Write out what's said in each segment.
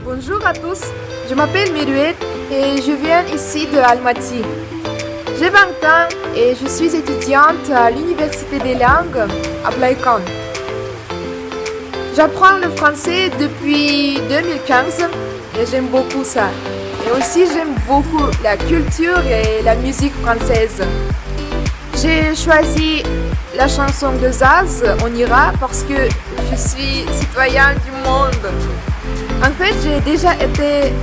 Bonjour à tous, je m'appelle Miruet et je viens ici de Almaty. J'ai 20 ans et je suis étudiante à l'Université des langues à Blaikon. J'apprends le français depuis 2015 et j'aime beaucoup ça. Et aussi j'aime beaucoup la culture et la musique française. J'ai choisi la chanson de Zaz, On ira, parce que je suis citoyen du monde. En fait, j'ai déjà été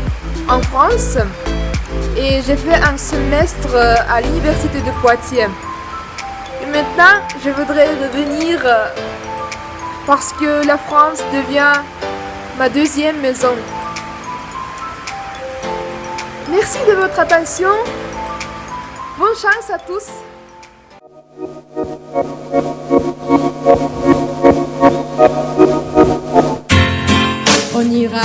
en France et j'ai fait un semestre à l'université de Poitiers. Et maintenant, je voudrais revenir parce que la France devient ma deuxième maison. Merci de votre attention. Bonne chance à tous. On ira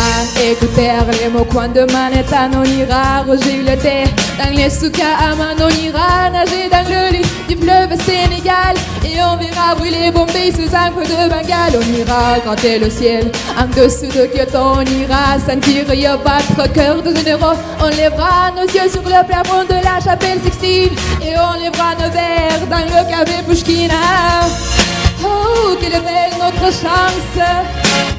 écouter les mots coins de Manhattan, on ira roger le thé dans les souks à Amman, on ira nager dans le lit du fleuve Sénégal et on verra brûler Bombay sous un feu de Bengale. On ira gratter le ciel en dessous de Kyoto, on ira sentir battre cœur de généraux. On lèvera nos yeux sur le plafond de la chapelle Sixtine et on lèvera nos verres dans le café Pushkina. Oh, quelle belle notre chance,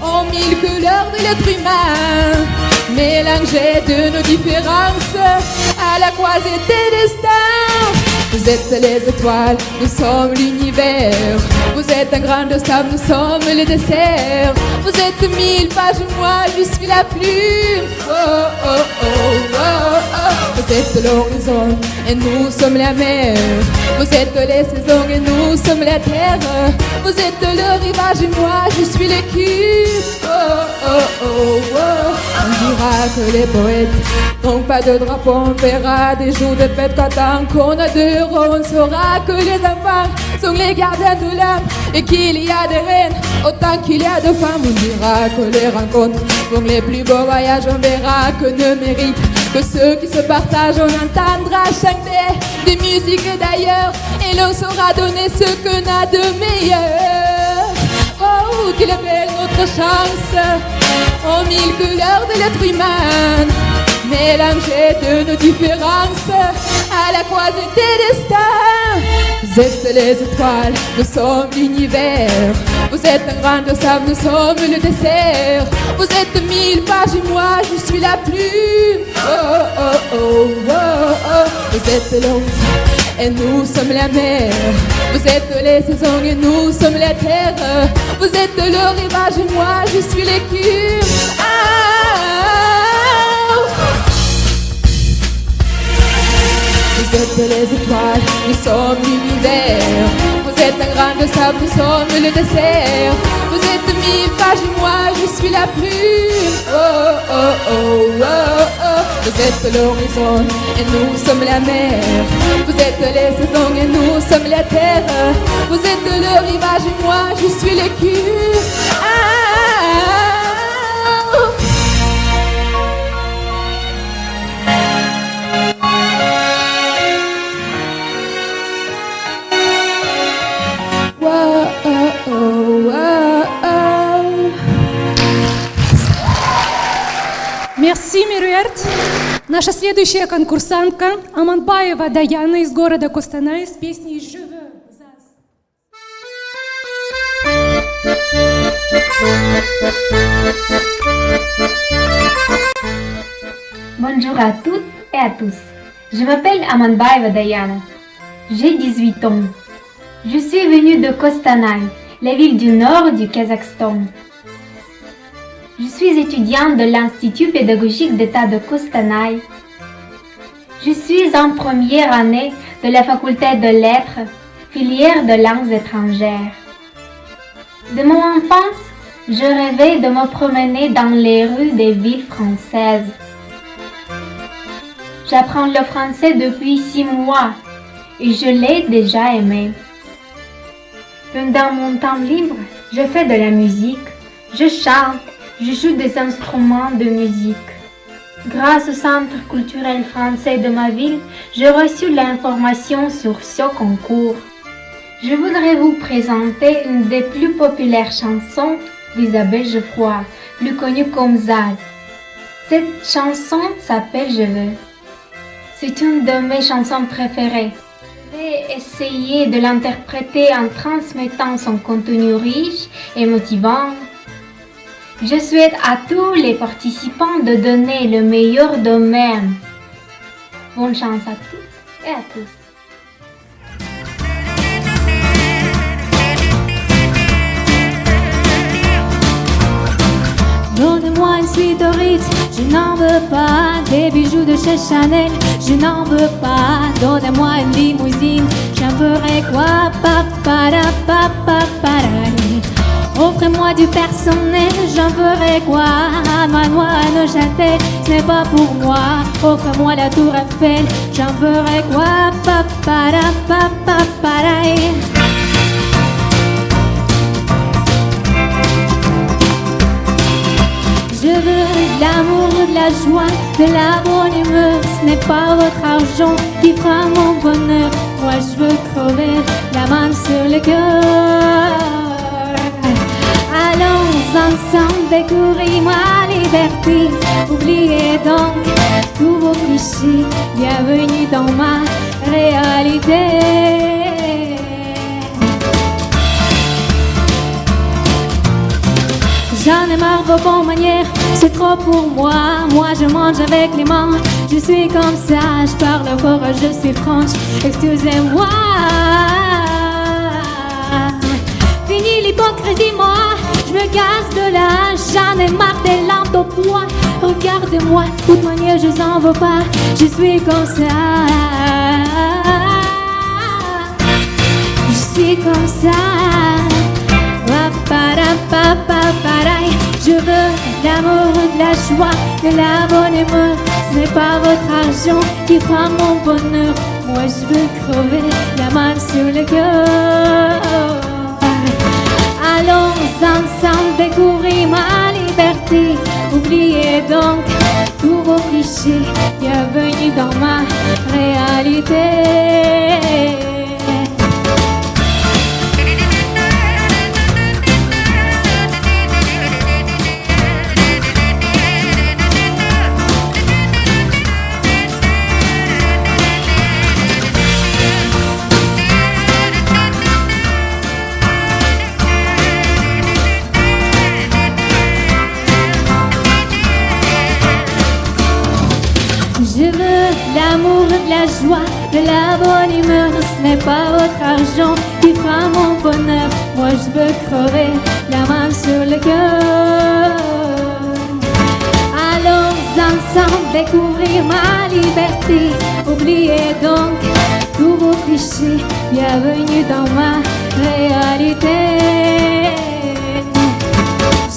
en mille couleurs de l'être humain, mélangées de nos différences, à la croisée des destins. Vous êtes les étoiles, nous sommes l'univers. Vous êtes un grain de sable, nous sommes le dessert. Vous êtes 1000 pages, moi je suis la plume. Oh, oh, oh, oh, oh. Vous êtes l'horizon et nous sommes la mer. Vous êtes les saisons et nous sommes la terre. Vous êtes le rivage et moi je suis l'écume. Oh, oh, oh, oh. On dira que les poètes n'ont pas de drapeau, on verra des jours de fête tant qu'on a de on saura que les enfants sont les gardiens de l'âme et qu'il y a des reines autant qu'il y a de femmes. On dira que les rencontres font les plus beaux voyages, on verra que ne méritent que ceux qui se partagent. On entendra chanter des musiques d'ailleurs et l'on saura donner ce qu'on a de meilleur. Oh, quelle est belle notre chance, en mille couleurs de l'être humain, mélangées de nos différences, à la croisée des destins. Vous êtes les étoiles, nous sommes l'univers. Vous êtes un grain de sable, nous sommes le dessert. Vous êtes 1000 pages et moi je suis la plume. Oh, oh, oh, oh, oh. Vous êtes l'horizon et nous sommes la mer. Vous êtes les saisons et nous sommes la terre. Vous êtes le rivage et moi je suis l'écume. Vous êtes les étoiles, nous sommes l'univers. Vous êtes un grain de sable, nous sommes le dessert. Vous êtes 1000 pages et moi je suis la plume. Oh, oh, oh, oh, oh. Vous êtes l'horizon et nous sommes la mer. Vous êtes les saisons et nous sommes la terre. Vous êtes le rivage et moi je suis l'écume. Merci, Мируэрт. Наша следующая конкурсантка Аманбаева Даяна из города Костанай с песней «Je veux». Bonjour à toutes et à tous. Je m'appelle Amanbaeva Dayana. J'ai 18 ans. Je suis venue de Kostanay, la ville du nord du Kazakhstan. Je suis étudiante de l'Institut pédagogique d'État de Kostanay. Je suis en première année de la faculté de lettres, filière de langues étrangères. De mon enfance, je rêvais de me promener dans les rues des villes françaises. J'apprends le français depuis 6 mois et je l'ai déjà aimé. Pendant mon temps libre, je fais de la musique, je chante, je joue des instruments de musique. Grâce au Centre culturel français de ma ville, j'ai reçu l'information sur ce concours. Je voudrais vous présenter une des plus populaires chansons d'Isabelle Geoffroy, plus connue comme Zaz. Cette chanson s'appelle Je veux. C'est une de mes chansons préférées. Je vais essayer de l'interpréter en transmettant son contenu riche et motivant. Je souhaite à tous les participants de donner le meilleur d'eux-mêmes. Bonne chance à toutes et à tous. Donnez-moi une suite de Ritz, je n'en veux pas. Des bijoux de chez Chanel, je n'en veux pas. Donnez-moi une limousine, j'en ferai quoi? Offrez-moi du personnel, j'en ferai quoi? Un manoir à Neuchâtel, ce n'est pas pour moi. Offrez-moi la tour Eiffel, j'en ferai quoi? Je veux de l'amour, de la joie, de la bonne humeur. Ce n'est pas votre argent qui fera mon bonheur. Moi je veux crever la main sur le cœur. Allons ensemble découvrir ma liberté. Oubliez donc tous vos clichés. Bienvenue dans ma réalité. J'en ai marre de vos bonnes manières, c'est trop pour moi. Moi je mange avec les mains, je suis comme ça. Je parle fort, je suis franche, excusez-moi. Fini l'hypocrisie, moi, je me casse de là. J'en ai marre des lampes au poids. Regardez-moi, de toute manière je n'en veux pas. Je suis comme ça. Je suis comme ça. Je veux de l'amour, de la joie, de la bonne humeur. Ce n'est pas votre argent qui fera mon bonheur. Moi je veux crever la main sur le cœur. Allons ensemble découvrir ma liberté. Oubliez donc tous vos clichés. Bienvenue dans ma réalité. Je veux de l'amour, de la joie, de la bonne humeur. Ce n'est pas votre argent qui fera mon bonheur. Moi je veux crever la main sur le cœur. Allons ensemble découvrir ma liberté. Oubliez donc tous vos clichés. Bienvenue dans ma réalité.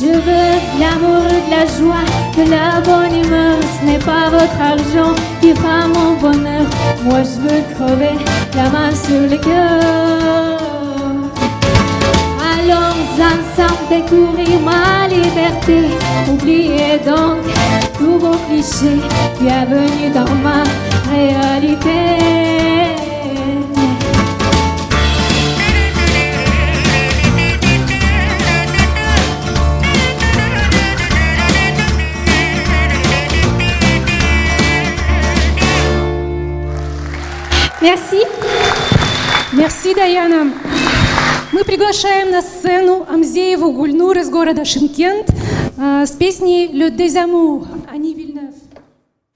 Je veux de l'amour, de la joie, de la bonne humeur. Ce n'est pas votre argent qui fera mon bonheur. Moi je veux crever la main sur le cœur. Allons ensemble découvrir ma liberté. Oubliez donc tous vos clichés. Bienvenue dans ma réalité. Merci. Merci, Даяна. Мы приглашаем на сцену Амзееву Гульнур из города Шымкент с песней «Le Désamour» Annie Villeneuve.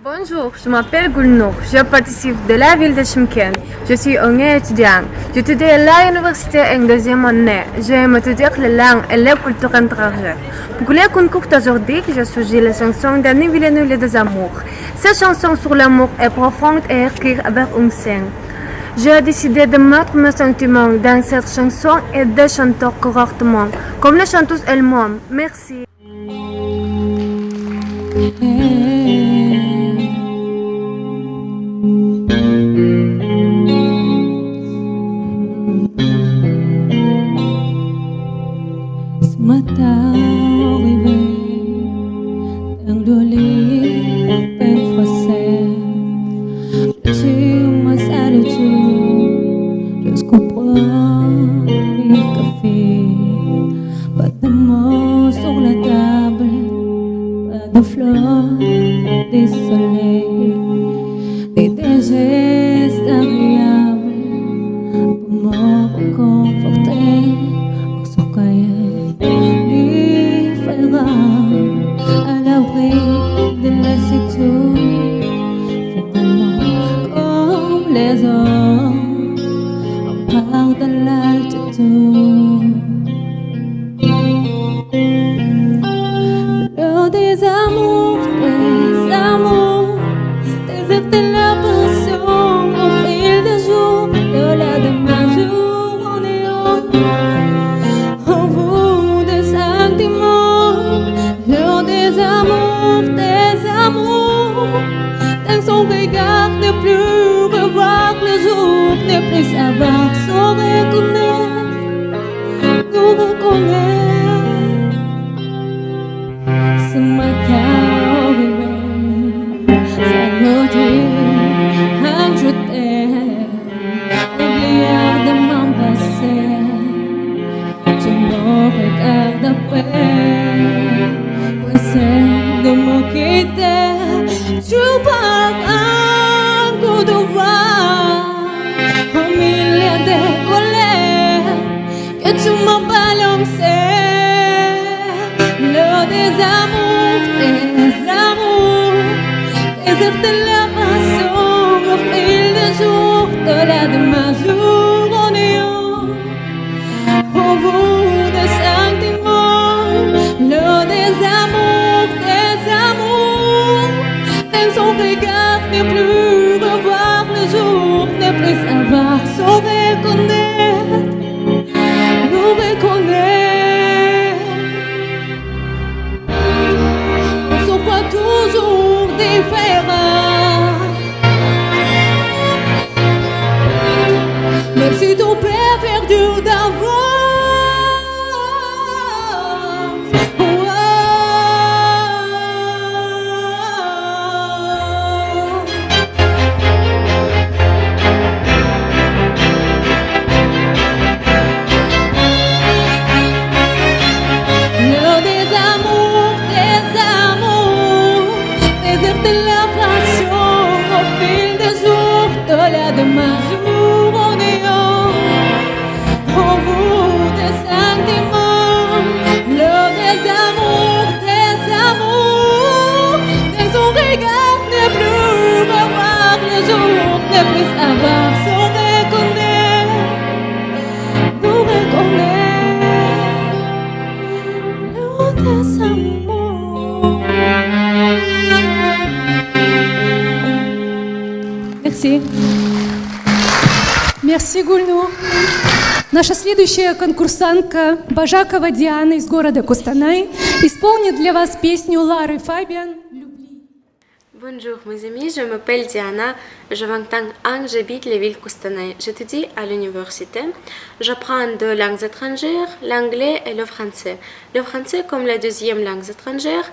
Bonjour, je m'appelle Gulnour, je participe de la ville de Shymkent. Je suis un étudiant. J'étudie à l'université en deuxième année. J'aime étudier les langues et les cultures étrangères. Pour le concours d'aujourd'hui, je suis la chanson d'Annie Villeneuve, Le Désamour. Cette chanson sur l'amour est profonde et écrite avec un scène. J'ai décidé de mettre mes sentiments dans cette chanson et de chanter correctement, comme la chanteuse elle-même. Merci. Ce matin au réveil, dans le lit à peine froissé, je tire ma solitude jusqu'au premier café. Pas de mots sur la table, pas de fleurs fleurs du soleil et des gestes agréables pour me réconforter en sourcaille. Lui fera à l'abri de lassitude, finalement comme les hommes on part de l'altitude. Des amours, déserter la passion au fil des jours, au-delà de ma jour en néant. En vous des sentiments, l'heure des amours, dans son regard ne plus revoir le jour, ne plus savoir se reconnaître, nous reconnaître. Ce matin arrivé, ça nous dit un je t'aime, oublier de m'embrasser, tu me regardes après, pressé de me quitter, tu pars un coup de voix, au milieu des colères que tu m'as balancé. L'heure des amours, déserter la passion au fil des jours, au-delà de ma jour en néant. Au bout des sentiments, l'heure des amours, dans son regard ne plus revoir le jour, ne plus savoir se reconnaître, nous reconnaître. Toujours différent, même si ton père perdu d'avance. L'heure des amours, déserter la passion au fil des jours, au-delà de ma jour en néant. En vous des sentiments, l'heure des amours, dans son regard ne plus revoir le jour, ne plus savoir se reconnaître, nous reconnaître, l'heure des amours. Merci. Merci, Гульнур. Наша следующая конкурсантка Бажакова Диана из города Костанай исполнит для вас песню Лары Фабиан «Любли». Bonjour mes amis, je m'appelle Diana, j'ai 20 ans, j'habite la ville Costanay. J'étudie à l'université. J'apprends deux langues étrangères, l'anglais et le français. Le français comme la deuxième langue étrangère.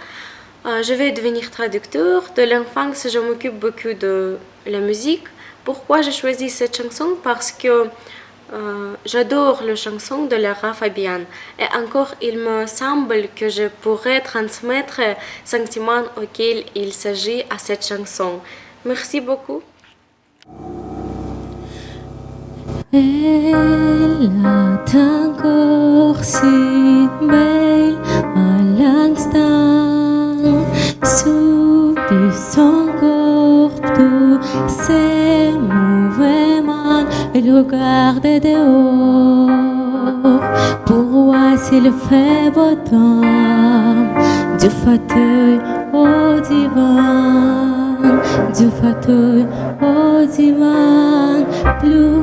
Je vais devenir traducteur. De l'enfance, je m'occupe beaucoup de la musique. Pourquoi j'ai choisi cette chanson? Parce que j'adore les chansons de Lara Fabian. Et encore, il me semble que je pourrais transmettre les sentiments auxquels il s'agit à cette chanson. Merci beaucoup. Elle est encore si belle à l'instant, sous son corps tous ses mouvements, elle regarde dehors pour voir s'il fait beau temps, du fauteuil au divan, du fauteuil au divan, plus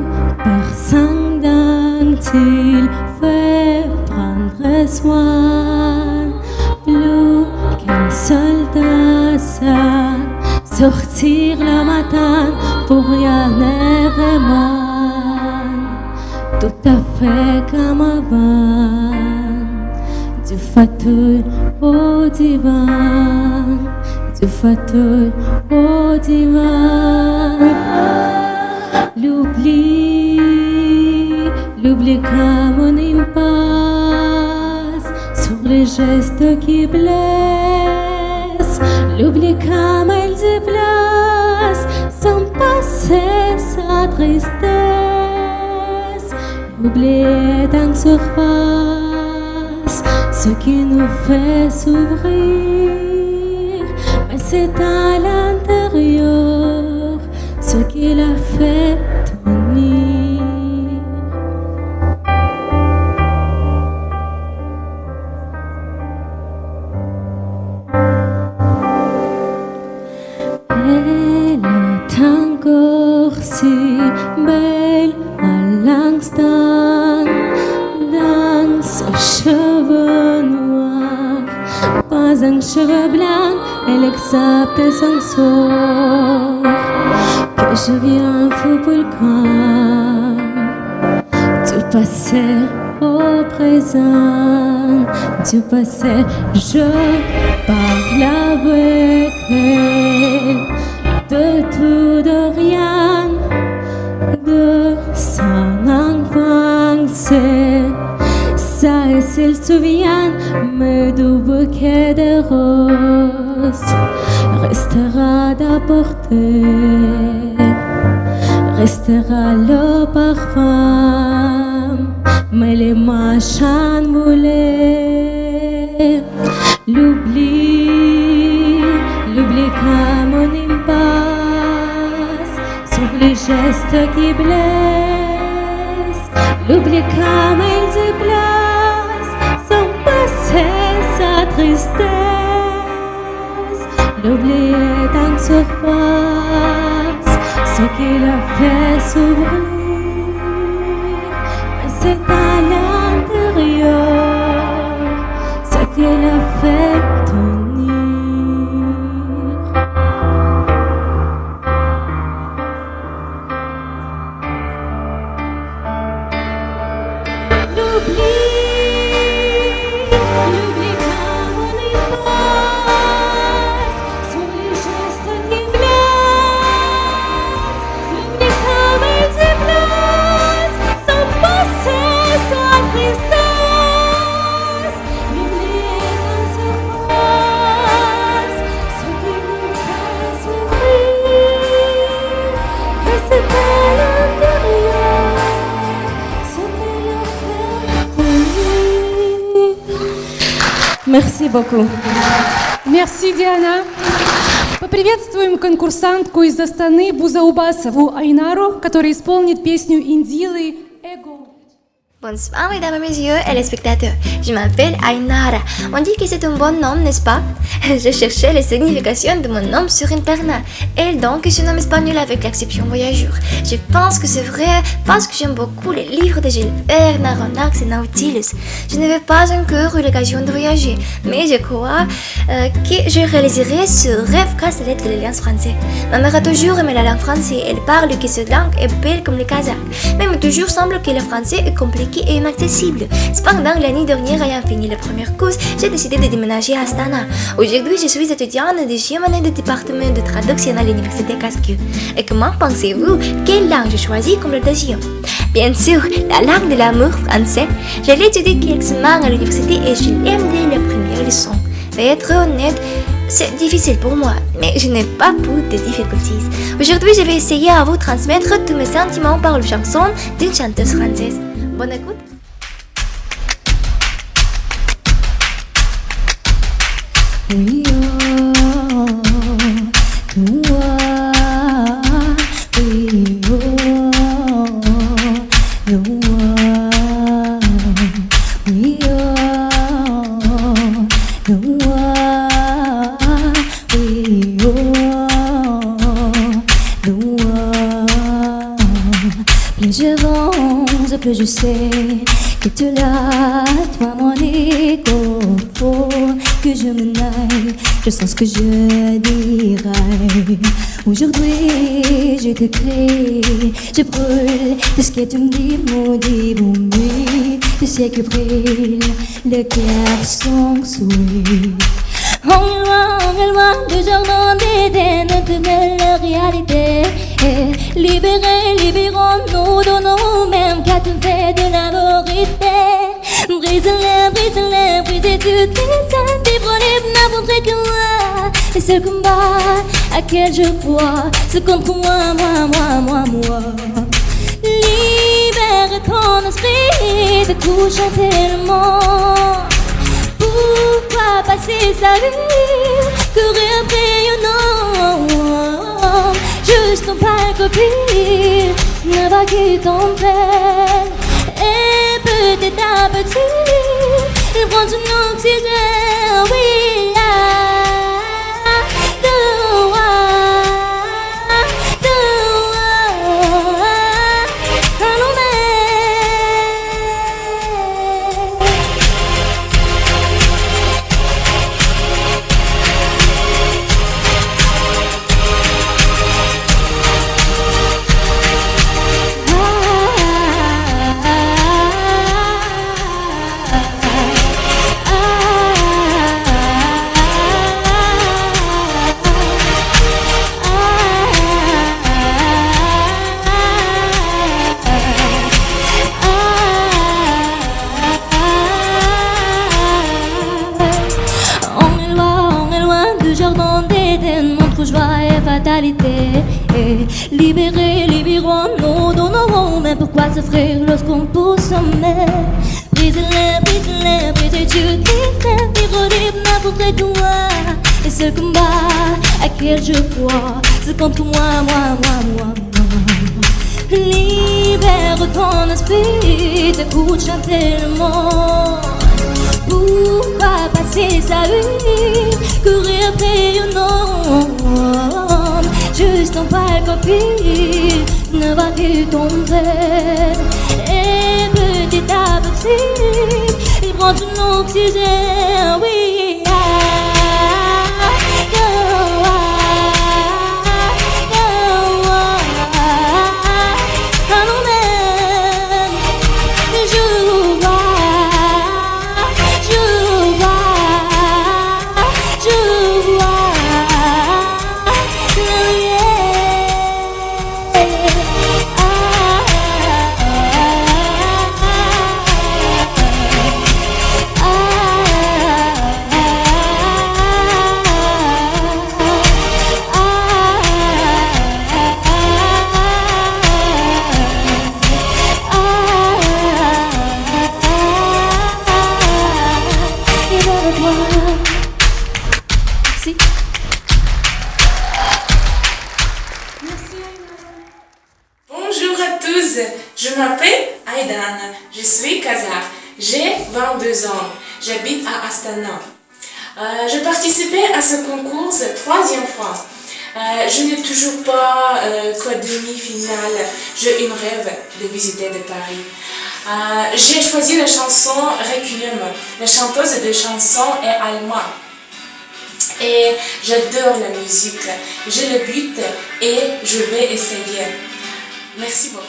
personne dont il fait prendre soin, plus qu'un soldat sait sortir le matin pour rien ne vraiment, tout à fait comme avant, du fauteuil au divan, du fauteuil au divan. L'oubli comme on impasse sur les gestes qui blessent, l'oubli comme elle se place, sans passer sa tristesse. L'oubli est en surface, ce qui nous fait s'ouvrir, mais c'est à l'intérieur ce qui l'a fait tenir. Elle est encore si belle à l'instant, dans ses cheveux noirs, pas un cheveu blanc, elle accepte son sort. Que je viens fou pour le camp, du passé au présent, du passé je parle avec elle, de tout, de rien, de son enfance. Ça et s'il se souvient, mais du bouquet de roses restera d'apporter, restera le parfum, mais les machins voulaient l'oubli, l'oubli comme on impasse, sur les gestes qui blessent, l'oubli comme il se place, sans passer sa tristesse. L'oubli est en surface, ce qui l'a fait s'ouvrir, mais c'est à l'intérieur ce qui l'a fait tenir. L'oubli, l'oubli comme on y passe, sur les gestes qui blessent, l'oubli comme il se place, sans passer sa tristesse. L'oubli est en surface, ce qui nous fait s'ouvrir, mais c'est à l'intérieur ce qui l'a fait tenir. Merci beaucoup. Merci, Диана. Поприветствуем конкурсантку из Астаны Бузаубасову Айнару, которая исполнит песню Индилы «Эго». Bonsoir mesdames et messieurs et les spectateurs, je m'appelle Ainara. On dit que c'est un bon nom, n'est-ce pas? Je cherchais les significations de mon nom sur internet et donc je nomme espagnol avec l'exception voyageur. Je pense que c'est vrai parce que j'aime beaucoup les livres de Jules Verne, Aronnax et Nautilus. Je n'avais pas encore eu l'occasion de voyager, mais je crois que je réaliserai ce rêve grâce à l'aide de l'Alliance française. Ma mère a toujours aimé la langue française, elle parle que cette langue est belle comme le kazakh, mais il me toujours semble que le français est compliqué et inaccessible. Cependant, l'année dernière, ayant fini la première course, j'ai décidé de déménager à Astana. Aujourd'hui, je suis étudiante de deuxième année du département de traduction à l'université Casque. Et comment pensez-vous quelle langue j'ai choisi comme le deuxième? Bien sûr, la langue de l'amour français. Je l'ai étudié quelques semaines à l'université et je l'aime dès la première leçon. Mais être honnête, c'est difficile pour moi, mais je n'ai pas beaucoup de difficultés. Aujourd'hui, je vais essayer à vous transmettre tous mes sentiments par la chanson d'une chanteuse française. Bonne écoute. Oui, oh, toi, oui, oh, oui, oh, oui, plus je avance, plus je sais que tu l'as, toi mon égo. Faut que je me naille, je sens ce que je dirai. Aujourd'hui, je te crie, je brûle de ce que tu me dis, maudit oui, du ciel que brille, le cœur sans souris. On est loin du jardin d'Éden, de la réalité. Libérés, libérons-nous de nous-mêmes, car tu fais de la vérité. Brise-les, brise-les, brise-tu tes ailes, vivre libre n'importe quoi. Et ce combat à quel je crois, c'est contre moi. Libère ton esprit, te touchant tellement. Pourquoi passer sa vie, courir après un homme, juste non pas copie, ne va qui t'entraîne. Et petit à petit, il prend ton oxygène, oui. Joie et fatalité. Et libérons-nous, donnerons. Mais pourquoi s'offrir lorsqu'on pousse sommet? Brise-les, tu t'es vivre libre n'importe toi. Et ce combat à quel je crois, c'est contre moi. Libère ton esprit, t'écoute chanter le monde. Pourquoi passer sa vie, courir après un homme, juste en pas copie, ne va plus tomber. Et petit à petit, il prend ton oxygène, oui. Bonjour à tous, je m'appelle Aydana, je suis kazakh, j'ai 22 ans, j'habite à Astana. Je participais à ce concours 3e fois. Je n'ai toujours pas qu'au demi-finale, j'ai une rêve de visiter de Paris. J'ai choisi la chanson Requiem, la chanteuse de chansons est Alma. Et j'adore la musique, j'ai le but et je vais essayer. Merci beaucoup.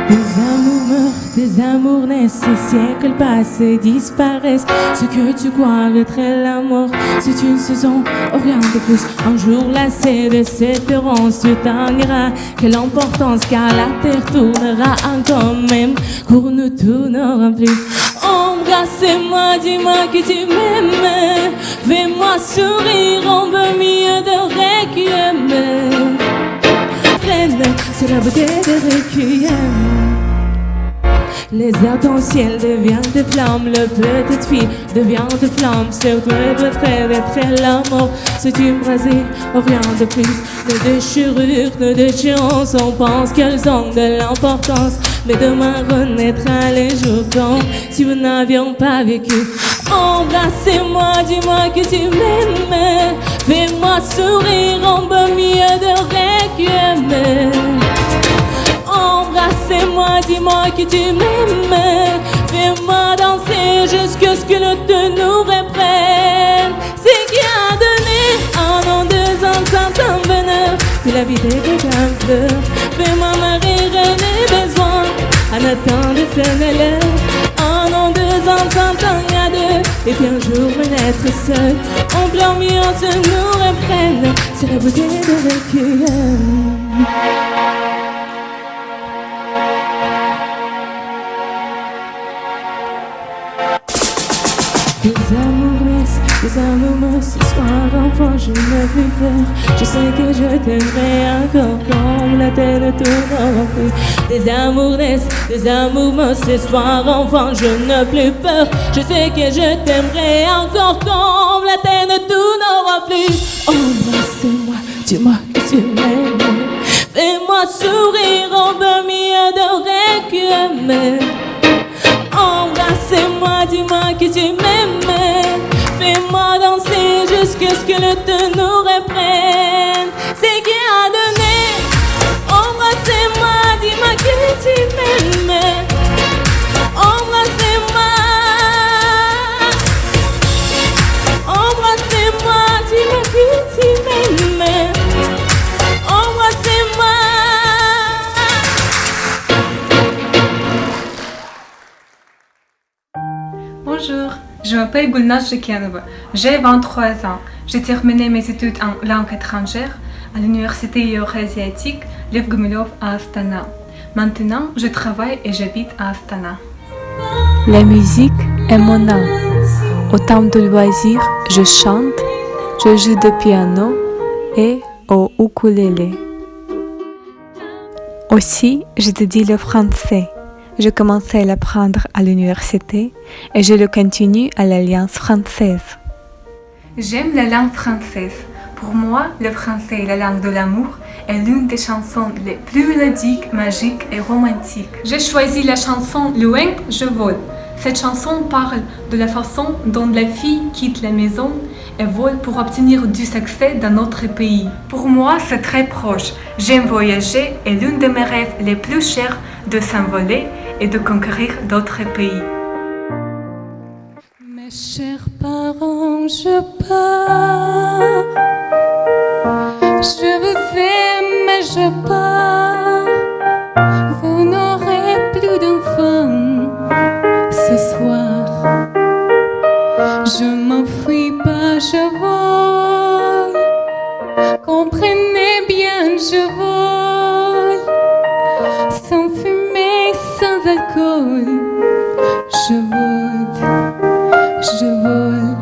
Des amours meurent, des amours naissent, ces siècles passent et disparaissent. Ce que tu crois être l'amour, c'est une saison, oh rien de plus. Un jour lassé de cette errance, tu t'en iras. Quelle importance, car la terre tournera encore même. Pour nous tournera plus. Embrassez-moi, dis-moi que tu m'aimes. Fais-moi sourire en beau milieu de requiem. C'est la beauté de requiem. Les arcs-en-ciel deviennent des flammes, la petite fille devient de flamme. Sur toi d'être l'amour, c'est une brasier, oh rien de plus. Nos déchirures, nos déchéances, on pense qu'elles ont de l'importance. Mais demain renaîtra les jours comme si nous n'avions pas vécu. Embrassez-moi, dis-moi que tu m'aimes. Fais-moi sourire en beau milieu de requiem. Embrassez-moi, dis-moi que tu m'aimes. Fais-moi danser jusqu'à ce que le temps nous reprenne. C'est qui a donné un an, 2 ans, 100 ans bonheur. C'est la vie des gars. Fais-moi marrer, je n'ai besoin. En attendant de sonner l'heure. Un an, 2 ans, 100 ans, il y a 2. Et puis un jour renaître seul. En plein milieu, se nous reprenne. C'est la beauté de requiem. Des des amours, ce soir enfant, je n'ai plus peur. Je sais que je t'aimerai encore comme la terre tourne plus. Des amours naissent, des amours meurent, ce soir enfant, je n'ai plus peur. Je sais que je t'aimerai encore comme la terre ne tournera plus. Embrasse-moi, dis-moi que tu m'aimes. Fais-moi sourire en milieu de requiem. Embrasse-moi, dis-moi que tu m'aimes. Fais-moi danser jusqu'à ce que le temps nous reprenne. C'est qui a donné. Embrasse-moi, dis-moi que tu m'aimes. Embrasse-moi. Embrasse-moi, dis-moi que tu m'aimes. Embrassez-moi. Bonjour, je m'appelle Gulnaz Jekianova, j'ai 23 ans. J'ai terminé mes études en langue étrangère à l'université euro-asiatique Lev Gumilov à Astana. Maintenant, je travaille et j'habite à Astana. La musique est mon âme. Au temps de loisir, je chante, je joue du piano et au ukulélé. Aussi, je te dis le français. Je commençais à l'apprendre à l'université et je le continue à l'Alliance française. J'aime la langue française. Pour moi, le français, la langue de l'amour, est l'une des chansons les plus mélodiques, magiques et romantiques. J'ai choisi la chanson Loin, je vole. Cette chanson parle de la façon dont la fille quitte la maison et vole pour obtenir du succès dans notre pays. Pour moi, c'est très proche. J'aime voyager et l'un de mes rêves les plus chers de s'envoler et de conquérir d'autres pays. Mes chers parents, je pars. Je vous aime, mais je pars. Vous n'aurez plus d'enfants ce soir. Je m'enfuis pas, je vole. Comprenez bien, je vole. Sans fumée, sans alcool. Je vole, je vole.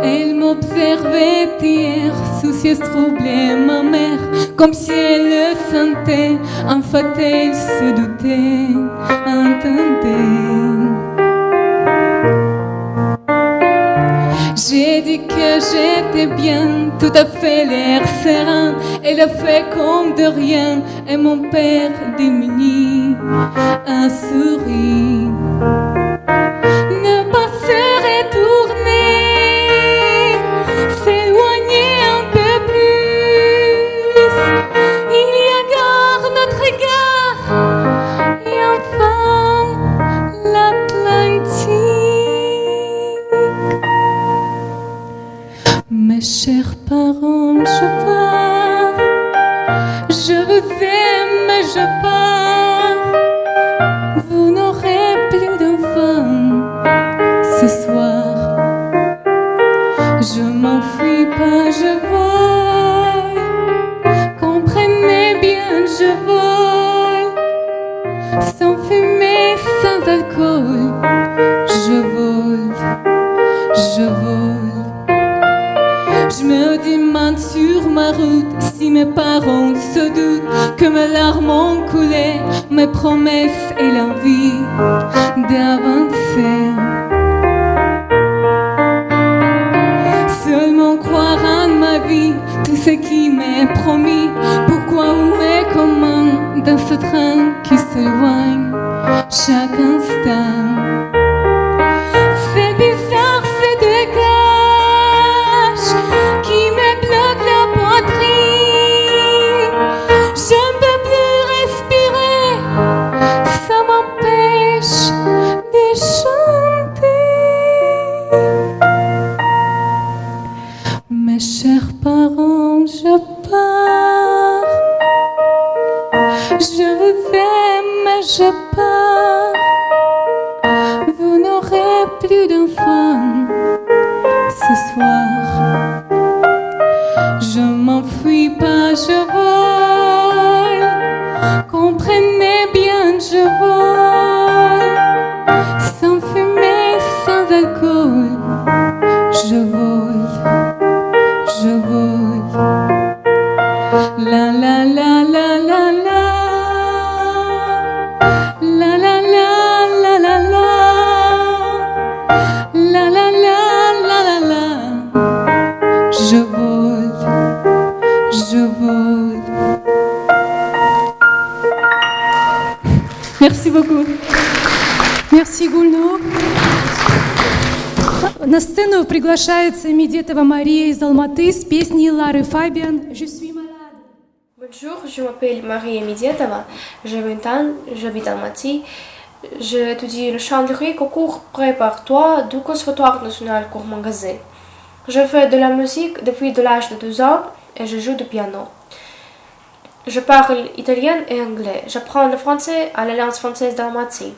Elle m'observait hier, soucieuse, troublée, ma mère, comme si elle le sentait. En fait, elle se doutait, entendait. J'ai dit que j'étais bien, tout à fait l'air serein. Elle a fait comme de rien, et mon père démuni a souri. Ne pas se retourner, s'éloigner un peu plus. Il y a gare, notre gare, et enfin l'Atlantique. Mes chers parents, je pars. Je vous aime, mais je pars. Vous n'aurez plus d'enfants ce soir. Je m'enfuis pas, je vole. Comprenez bien, je vole. Sans fumée, sans alcool. Je vole, je vole. Je me demande sur ma route si mes parents se doutent que mes larmes ont coulé, mes promesses et l'envie d'avancer. Seulement croire en ma vie, tout ce qui m'est promis. Pourquoi, où et comment, dans ce train qui s'éloigne chaque instant. C'est bizarre, ces deux caches qui me bloquent la poitrine. Je ne peux plus respirer, ça m'empêche de chanter. Mes chers parents, je pars. Je vous aime, mais je pars. Vous n'aurez plus d'enfants ce soir. Je m'enfuis pas, je vole. Comprenez bien, je vole. Sans fumée, sans alcool. Je vole, je vole. La la la la la la. La la la la la la. La la la la la la. Je vole, je vole. Merci beaucoup. Merci, Гульнур. На сцену приглашается Медетова Мария из Алматы с песней Лары Фабиан «Je suis malade». Bonjour, je m'appelle Marie Medietova, j'ai 20 ans, j'habite à Almaty. J'étudie le chant lyrique au cours préparatoire du Conservatoire national Courmangazet. Je fais de la musique depuis l'âge de 12 ans et je joue du piano. Je parle italien et anglais. J'apprends le français à l'Alliance française d'Almaty.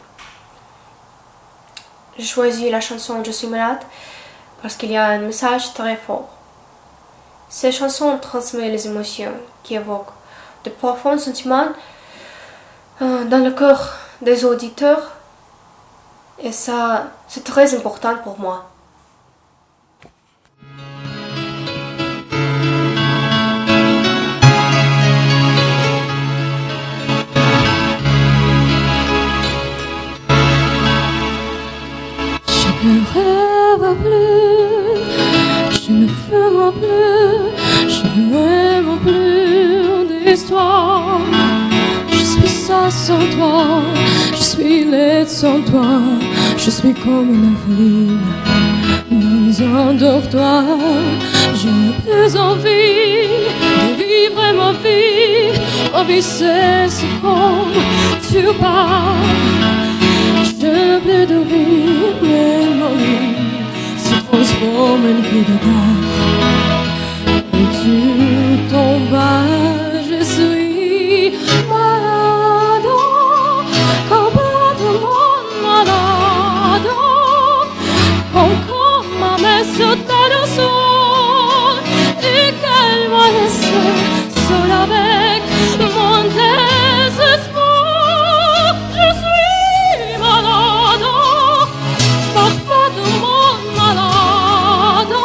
J'ai choisi la chanson Je suis malade parce qu'il y a un message très fort. Cette chanson transmet les émotions qui évoquent de profonds sentiments dans le cœur des auditeurs et ça, c'est très important pour moi. Je ne rêve plus, je ne fume plus, je n'aime plus d'histoire. Je suis ça sans toi, je suis laide sans toi, je suis comme une orpheline dans un dortoir. Je n'ai plus envie de vivre ma vie cesse comme tu pars. Je n'ai plus de vie, mais ma vie se transforme en cri de gare. Et tu t'en vas, je suis malade, complètement malade. Encore ma main sur ta douceur et qu'elle m'a laissé seule avec mon désespoir. Je suis malade, parfaitement malade.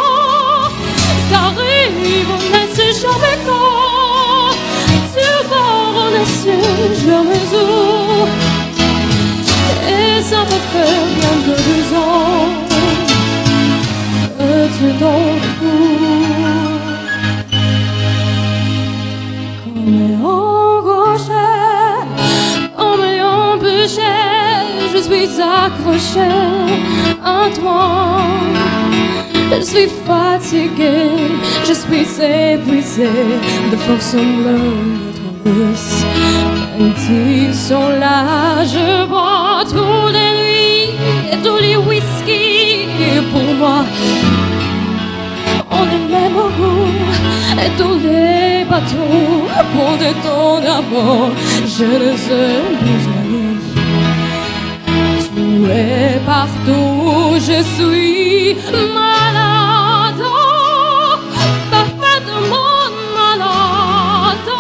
T'arrives, mais c'est jamais quand tu vas renaître, je résous. Et ça me fait bien de 2 ans que tu t'en fous. Comme enroché, comme empêché, je suis accrochée à toi. Je suis fatiguée, je suis épuisée de force semblantes russes. Ils sont là, je bois tous les nuits et tous les whisky pour moi. On est même au bout et tous les bateaux pour de ton amour. Je ne sais plus aller. Tu es partout, je suis malade, parfaitement malade.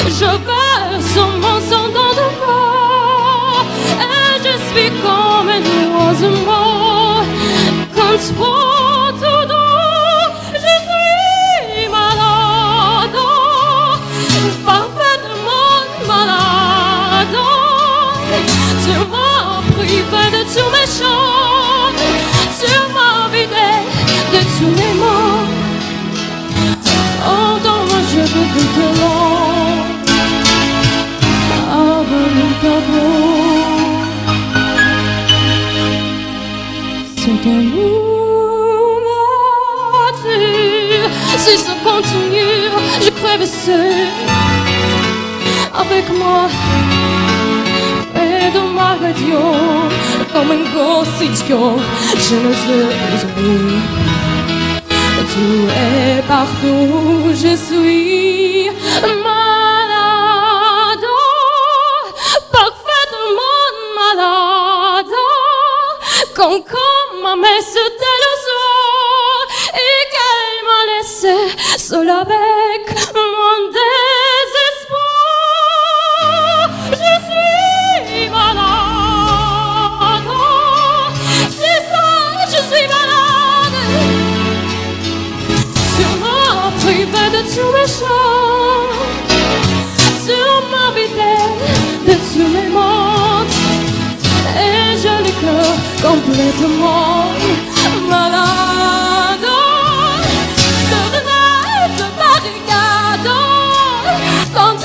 Je verse mon sang dans ton corps et je suis comme un oiseau mort. Quand tout doux, je suis malade, parfaitement malade. Tu m'as privé de tous mes chants, tu m'as vidé de tous les mots. Oh, dans moi je veux tout long, avant ta peau. Cet amour m'attire, si ça continue, je crève seul. Avec moi, de ma radio, comme un gosse idiot, je ne sais plus. Tu es partout, je suis malade, parfaitement malade. Quand ma mère se délusion et qu'elle m'a laissé seule avec mon désespoir. Je suis malade, c'est ça, je suis malade. complètement malade. Ce rêve me regarde, quand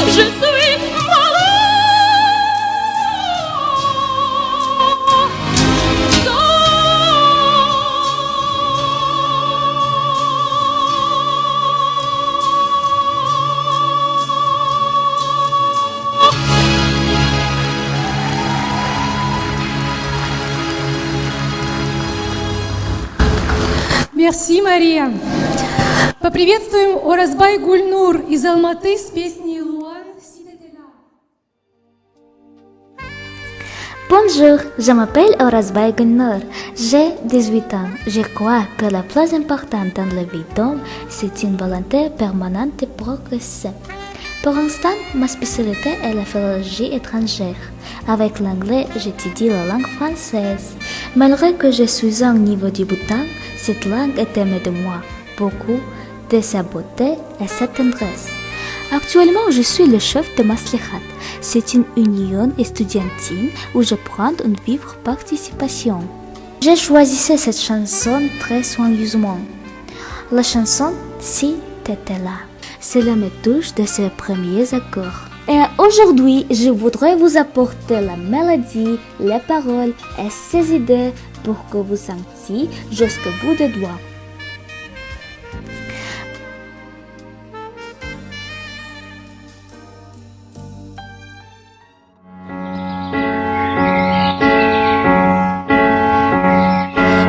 je suis malade. Merci, Мария. Поприветствуем Оразбай Гульнур из Алматы с песней «Луан Сидетела». Bonjour, je m'appelle Orazbay Gulnour. J'ai 18 ans. Je crois que la plus importante dans la vie d'homme, c'est une volonté permanente de progresser. Pour l'instant, ma spécialité est la philologie étrangère. Avec l'anglais, j'étudie la langue française. Malgré que je suis à un niveau débutant, cette langue est aimée de moi, beaucoup, de sa beauté et sa tendresse. Actuellement, je suis le chef de Maslihat. C'est une union estudiantine où je prends une vive participation. J'ai choisi cette chanson très soigneusement. La chanson Si t'étais là. Cela me touche de ses premiers accords. Et aujourd'hui, je voudrais vous apporter la mélodie, les paroles et ses idées pour que vous sentiez jusqu'au bout des doigts.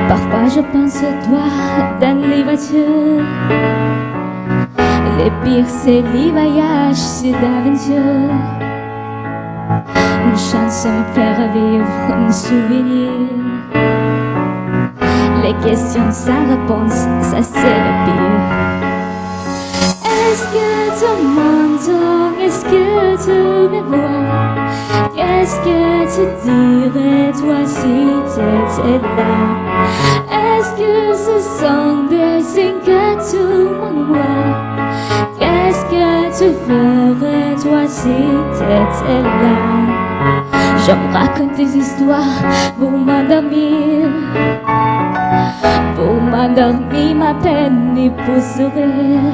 Parfois je pense à toi dans les voitures. Le pire c'est les voyages, c'est d'aventure. Une chanson me fait revivre un souvenir. Les questions sans réponse, ça c'est le pire. Est-ce que tu m'entends? Est-ce que tu me vois? Qu'est-ce que tu dirais toi si t'étais là? Est-ce que ce sont des signes que tu m'envoies? Qu'est-ce que tu ferais toi si t'étais là? Je me raconte des histoires pour m'endormir. Pour m'endormir ma peine et pour sourire.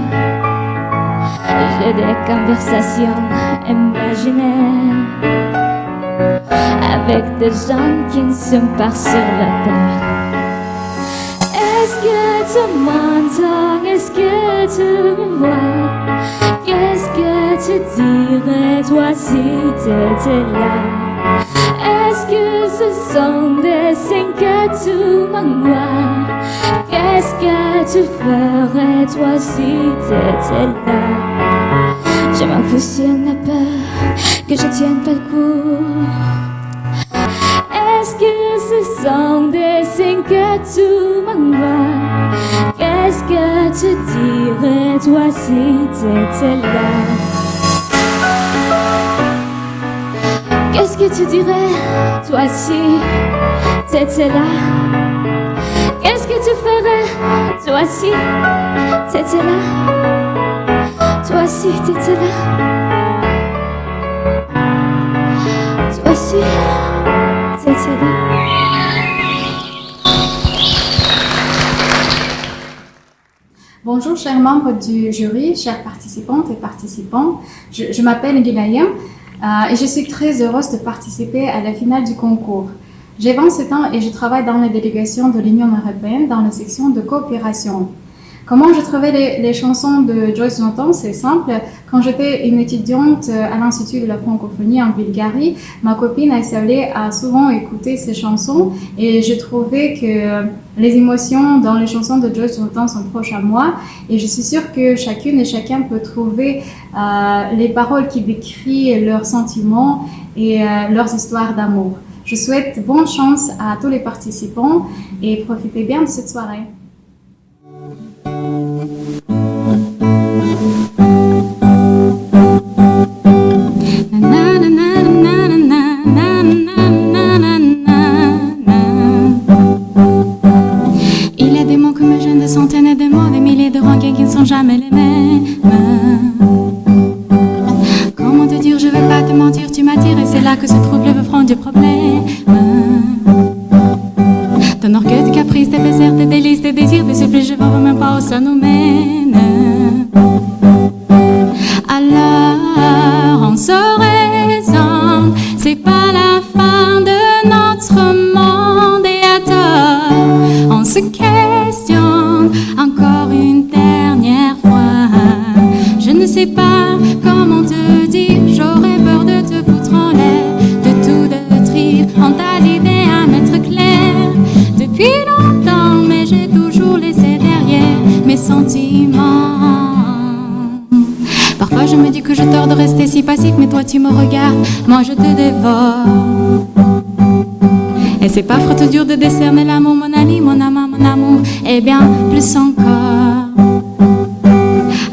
J'ai des conversations imaginaires avec des gens qui ne sont pas sur la terre. Est-ce que tu m'entends? Est-ce que tu me vois? Qu'est-ce que tu dirais toi si t'étais là? Est-ce que ce sont des signes que tu m'envoies? Qu'est-ce que tu ferais toi si t'étais là? Je m'en fous si on a peur que je tienne pas le coup. Est-ce que ce sont des signes que tu m'envoies? Qu'est-ce que tu dirais toi si t'étais là? Qu'est-ce que tu dirais toi si t'étais là? Qu'est-ce que tu ferais toi si t'étais là? Toi si t'étais là? Toi si t'étais là? Bonjour chers membres du jury, chers participantes et participants. Je m'appelle Gülaya et je suis très heureuse de participer à la finale du concours. J'ai 27 ans et je travaille dans la délégation de l'Union européenne dans la section de coopération. Comment je trouvais les chansons de Joyce Jonathan? C'est simple. Quand j'étais une étudiante à l'Institut de la francophonie en Bulgarie, ma copine Aïssablé a souvent écouté ces chansons et je trouvais que les émotions dans les chansons de Joyce Jonathan sont proches à moi et je suis sûre que chacune et chacun peut trouver les paroles qui décrivent leurs sentiments et leurs histoires d'amour. Je souhaite bonne chance à tous les participants et profitez bien de cette soirée. Il y a des mots que me gênent, des centaines de mots, des milliers de rengaines qui ne sont jamais les mêmes. Comment te dire, je veux pas te mentir, tu m'attires et c'est là que se trouve le front du problème. de caprices, des plaisirs, des délices, des désirs, des supplices, je vois même pas où ça nous mène. Alors on se raisonne, c'est pas la fin de notre monde et à tort on se questionne encore une dernière fois. Je ne sais pas comment te dire, j'aurais peur de te foutre en l'air, de tout détruire, en tas d'idées à mettre clair. Depuis longtemps, mais j'ai toujours laissé derrière mes sentiments. Parfois je me dis que je tort de rester si passif, mais toi tu me regardes, moi je te dévore. Et c'est pas faute dur de décerner l'amour, mon ami, mon amant, mon amour, et bien plus encore.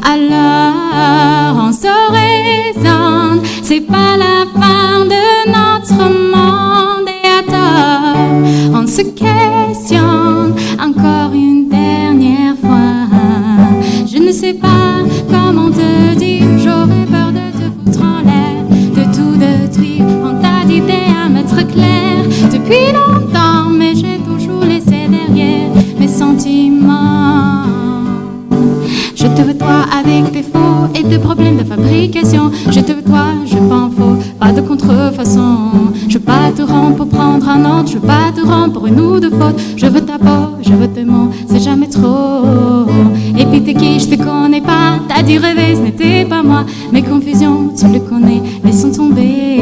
Alors on se raisonne, c'est pas la fin de notre monde et à tort on se questionne encore une dernière fois. Je ne sais pas comment te dire, j'aurais peur de te foutre en l'air, de tout détruire, en tas d'idées à mettre clair. Depuis longtemps, mais j'ai toujours laissé derrière mes sentiments. Je te veux toi avec défauts et des problèmes de fabrication. Je te veux toi, je m'en faux, pas de contrefaçon. Je veux pas te rendre pour prendre un autre, je veux pas te rendre pour une ou deux fautes. Je veux ta peau, je veux tes mots, c'est jamais trop. Et puis t'es qui, je te connais pas, t'as dit rêver, ce n'était pas moi. Mes confusions, tu le connais, laissons tomber.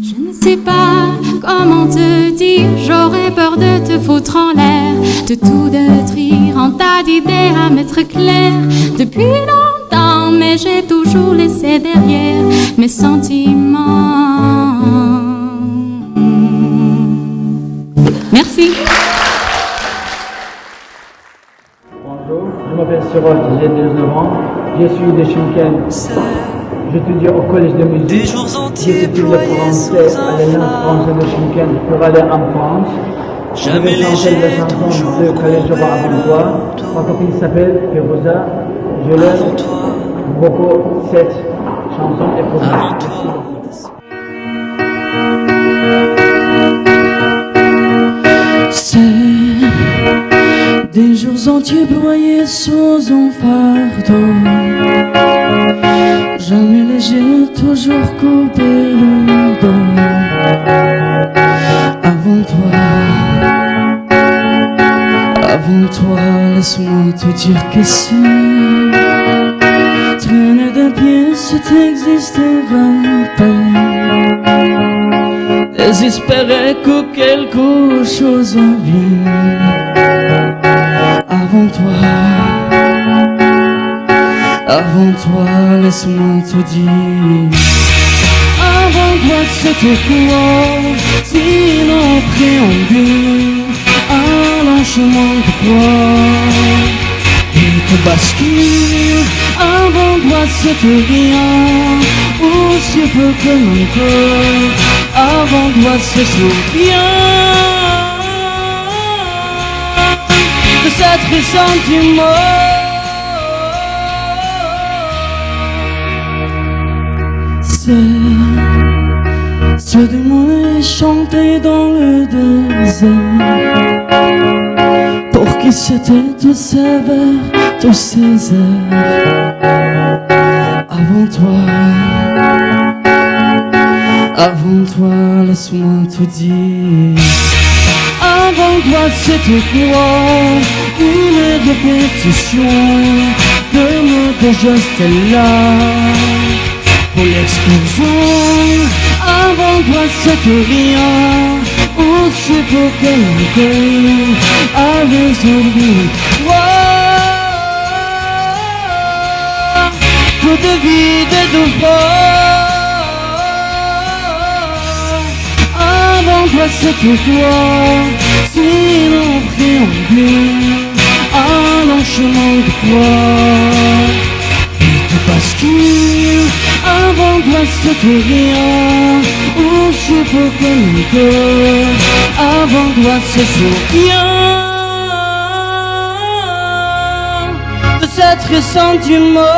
Je ne sais pas comment te dire, j'aurais peur de te foutre en l'air, de tout détruire, en tas d'idées à mettre clair. Depuis longtemps, mais j'ai toujours laissé derrière mes sentiments. Merci. Bonjour, je m'appelle Sirot, j'ai 19 ans, je suis de Shimkent. J'étudie au collège de musique. J'étudie le français à l'Alliance française de Shimkent pour aller en France. Je vais chanter la chanson de Khaled Joba avant toi. Ma copine s'appelle Firouza. Je l'aime beaucoup cette chanson et pour moi. C'est des jours entiers broyés sous un fardeau. Jamais léger, toujours coupé le dos. Avant toi, laisse-moi te dire que si traîner de pieds, c'est exister à peine. Désespérer que quelque chose en vienne. Avant toi, laisse-moi te dire. Avant toi, c'était quoi? Sinon, préambule, un long chemin de croix. Et te bascule. Avant toi, c'était rien, aussi peu que mon corps. Avant toi, se souvient de cet ressentiment. Ce démon est chanté dans le désert. Pour qui c'était tout sévère, tous ces airs. Avant toi, laisse-moi te dire. Avant toi, c'était quoi? Une répétition de mots que j'étais là pour l'explosion. Avant toi, c'était rien, aussi peu que mon cœur avait oublié. Peu de vide et de froid. Avant toi, c'était quoi? Sinon, préambule, un long chemin de croix. Et te bascule. Avant toi, c'était rien, aussi peu que mon cœur. Avant toi, c'est souvient de cet ressentiment.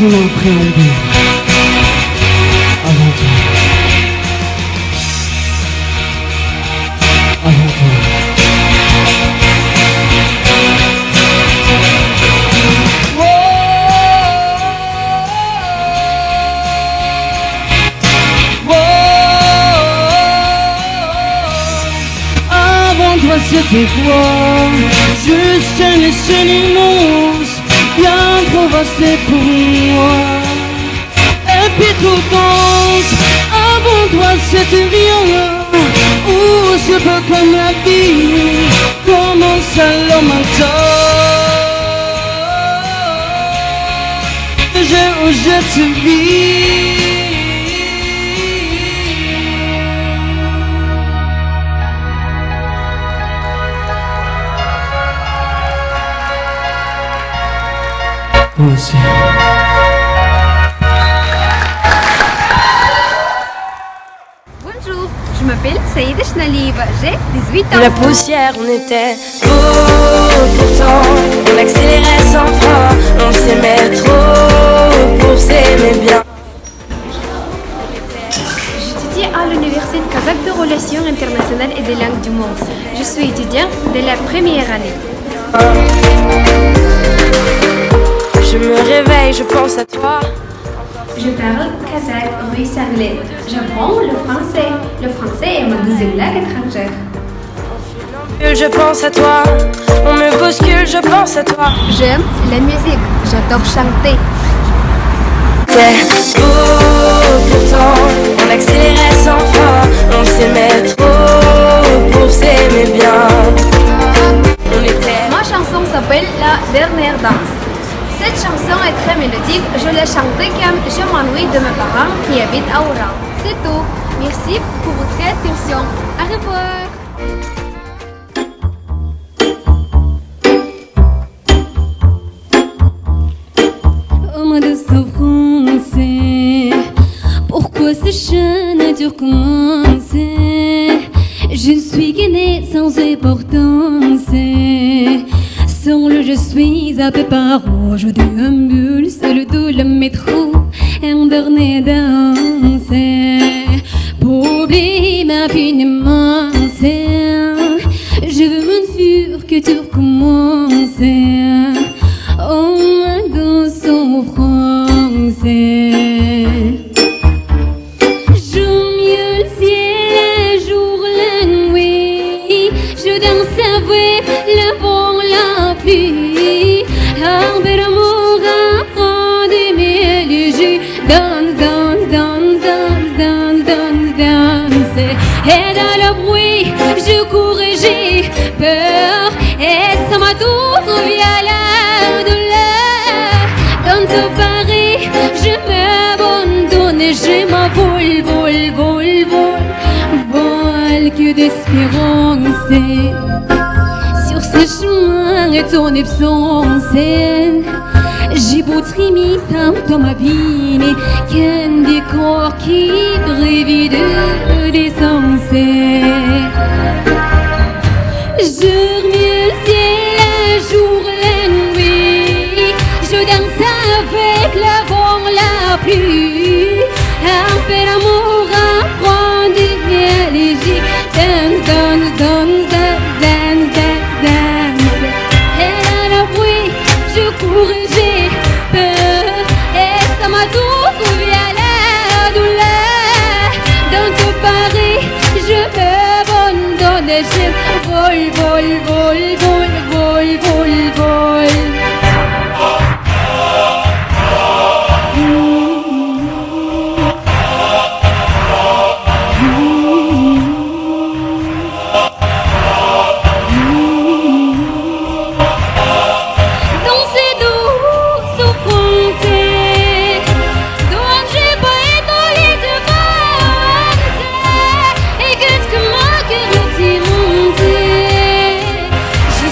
mon préambule. Avant toi. Avant toi. C'était quoi? Juste un essai immense, bien trop vaste pour moi. Et puis tout danse, avant toi c'était rien. Où c'est pas comme la vie, commence alors maintenant. Je te vis. Moi aussi. Bonjour, je m'appelle Saïda Chnaliva, j'ai 18 ans. La poussière, on était beaux, pourtant on accélérait sans frein. On s'aimait trop pour s'aimer bien. J'étudie à l'Université kazakh de relations internationales et des langues du monde. Je suis étudiante de la première année. Je me réveille, je pense à toi. Je parle kazakh, russe, anglais. J'apprends le français. Le français est ma deuxième langue étrangère. Je pense à toi. On me bouscule, je pense à toi. J'aime la musique. J'adore chanter. T'es beau, pourtant on accélérait sans frein. On s'aimait trop pour s'aimer bien. On était... Ma chanson s'appelle La dernière danse. Cette chanson est très mélodique, je l'ai chantée comme je m'ennuie de mes parents qui habitent à Oran. C'est tout. Merci pour votre attention. Au revoir. Oh ma douce français, pourquoi ces chaînes durent commencer? Je ne suis qu'aînée sans importance. Seul je suis happé par je déambule seul dans le métro, un dernier danse pour oublier ma peine immense. Je veux m'enfuir que tout recommence. Oh ma douce français, j'aime mieux le ciel, le jour, la nuit. Je danse avec le vent, la pluie. Un bel amour apprend d'aimer léger. Danse, danse, danse, danse, danse, danse, danse. Et dans le bruit, je cours et j'ai peur. Et ça m'atourvit à la douleur. Dans tout Paris, je m'abandonne et je m'envole, vol, vol, vol, vol que d'espérance. Sur ce chemin est ton absence. J'ai beau trimer sans ma vie, qu'un décor qui brille de d'essence. Je remue le ciel, le jour, la nuit. Je danse avec le vent, la pluie. Un peu d'amour apprend d'aimer léger. Dance, dance, dance, dance, dance, dance, dance. Et dans le bruit, je cours et j'ai peur. Et ça m'atourvit à la douleur. Dans tout Paris, je m'abandonne et je vol, vol, vol, vol, vol, vol, vol. Je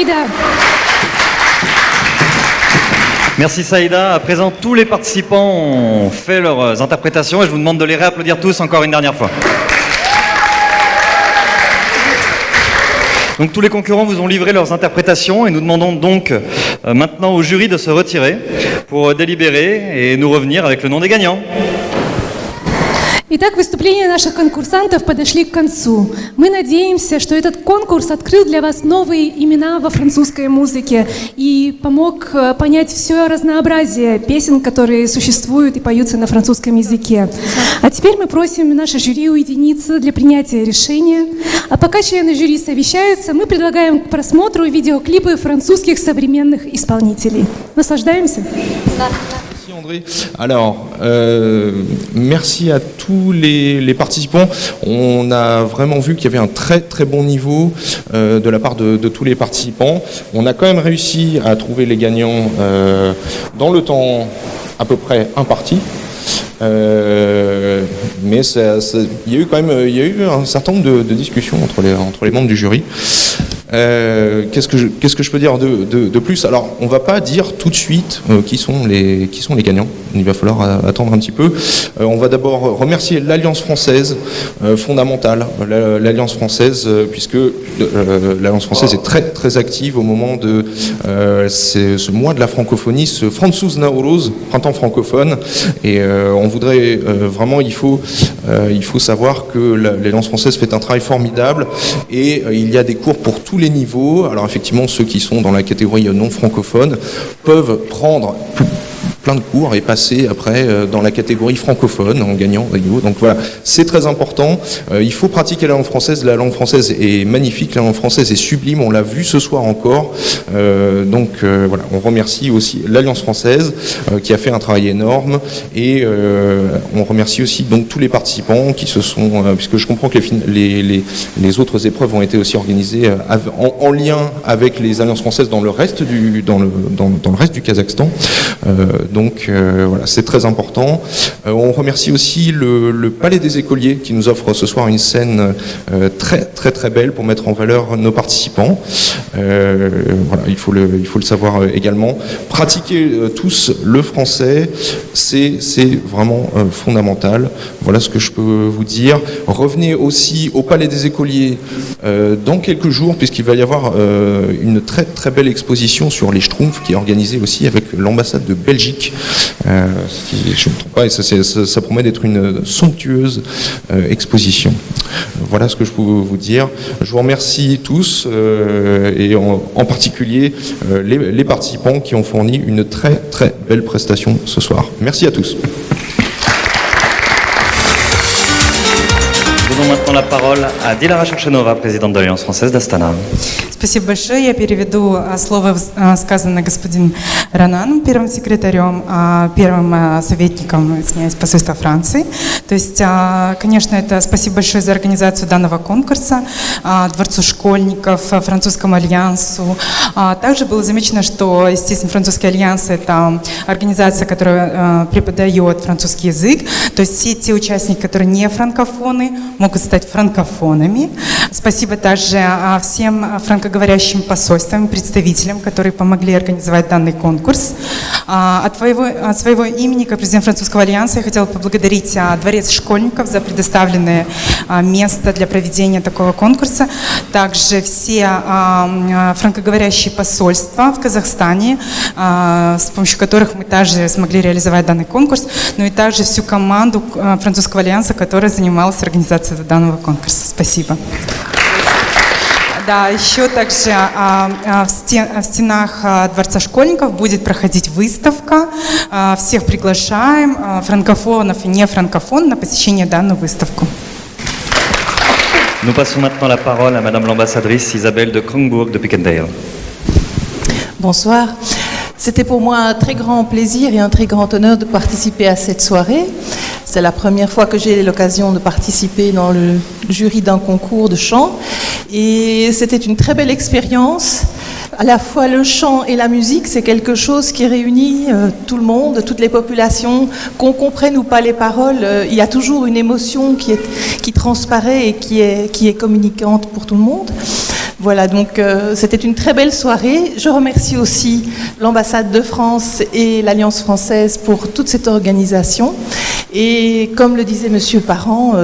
Saïda. Merci Saïda. À présent, tous les participants ont fait leurs interprétations et je vous demande de les réapplaudir tous encore une dernière fois. Donc tous les concurrents vous ont livré leurs interprétations et nous demandons donc maintenant au jury de se retirer pour délibérer et nous revenir avec le nom des gagnants. Итак, выступления наших конкурсантов подошли к концу. Мы надеемся, что этот конкурс открыл для вас новые имена во французской музыке и помог понять все разнообразие песен, которые существуют и поются на французском языке. А теперь мы просим наше жюри уединиться для принятия решения. А пока члены жюри совещаются, мы предлагаем к просмотру видеоклипы французских современных исполнителей. Наслаждаемся? André. Alors, merci à tous les participants. On a vraiment vu qu'il y avait un très très bon niveau de la part de tous les participants. On a quand même réussi à trouver les gagnants dans le temps à peu près imparti. Mais il y a eu quand même un certain nombre de discussions entre les membres du jury. Qu'est-ce que je peux dire de plus? Alors, on va pas dire tout de suite qui sont les gagnants. Il va falloir attendre un petit peu. On va d'abord remercier l'Alliance française fondamentale, l'Alliance française, puisque l'Alliance française est très très active au moment de ce mois de la francophonie, ce Franzoos Nauruz, printemps francophone. Et on voudrait vraiment, il faut savoir que l'Alliance française fait un travail formidable et il y a des cours pour tous les niveaux. Alors effectivement, ceux qui sont dans la catégorie non francophone peuvent prendre plein de cours et passer après dans la catégorie francophone en gagnant des niveaux. Donc voilà, c'est très important. Il faut pratiquer la langue française. La langue française est magnifique, la langue française est sublime. On l'a vu ce soir encore. Donc voilà, on remercie aussi l'Alliance française qui a fait un travail énorme et on remercie aussi donc tous les participants qui se sont, puisque je comprends que les autres épreuves ont été aussi organisées en lien avec les Alliances françaises dans le reste du Kazakhstan. Donc voilà, c'est très important. On remercie aussi le Palais des Écoliers qui nous offre ce soir une scène très très très belle pour mettre en valeur nos participants. Voilà, il faut le savoir également. Pratiquer tous le français, c'est vraiment fondamental. Voilà ce que je peux vous dire. Revenez aussi au Palais des Écoliers dans quelques jours, puisqu'il va y avoir une très très belle exposition sur les Schtroumpfs qui est organisée aussi avec l'ambassade de Belgique. Si je ne me trompe pas, et ça promet d'être une somptueuse exposition. Voilà ce que je peux vous dire. Je vous remercie tous et en particulier les participants qui ont fourni une très très belle prestation ce soir. Merci à tous. Donnons maintenant la parole à Dilara Shurchenova, présidente de l'Alliance française d'Astana. Спасибо большое. Я переведу слово, сказанное господином Ронаном, первым секретарем, первым советником, извиняюсь, посольства Франции. То есть, конечно, это спасибо большое за организацию данного конкурса, Дворцу школьников, Французскому альянсу. Также было замечено, что, естественно, Французский альянс – это организация, которая преподает французский язык. То есть все те участники, которые не франкофоны, могут стать франкофонами. Спасибо также всем франкоговорящим посольствам, представителям, которые помогли организовать данный конкурс. От своего имени, как президент Французского альянса, я хотела поблагодарить Дворец школьников за предоставленное место для проведения такого конкурса. Также все франкоговорящие посольства в Казахстане, с помощью которых мы также смогли реализовать данный конкурс, но и также всю команду Французского альянса, которая занималась организацией данного конкурса. Спасибо. Да, еще также в стенах Дворца школьников будет проходить выставка. Всех приглашаем, франкофонов и не франкофонов, на посещение данную выставку. Nous passons maintenant la parole à Madame l'ambassadrice Isabelle de Krongburg de Pickendale. Bonsoir. C'était pour moi un très grand plaisir et un très grand honneur de participer à cette soirée. C'est la première fois que j'ai l'occasion de participer dans le jury d'un concours de chant et c'était une très belle expérience. À la fois le chant et la musique, c'est quelque chose qui réunit tout le monde, toutes les populations, qu'on comprenne ou pas les paroles. Il y a toujours une émotion qui transparaît et qui est communicante pour tout le monde. Voilà, donc c'était une très belle soirée. Je remercie aussi l'ambassade de France et l'Alliance française pour toute cette organisation. Et comme le disait Monsieur Parent,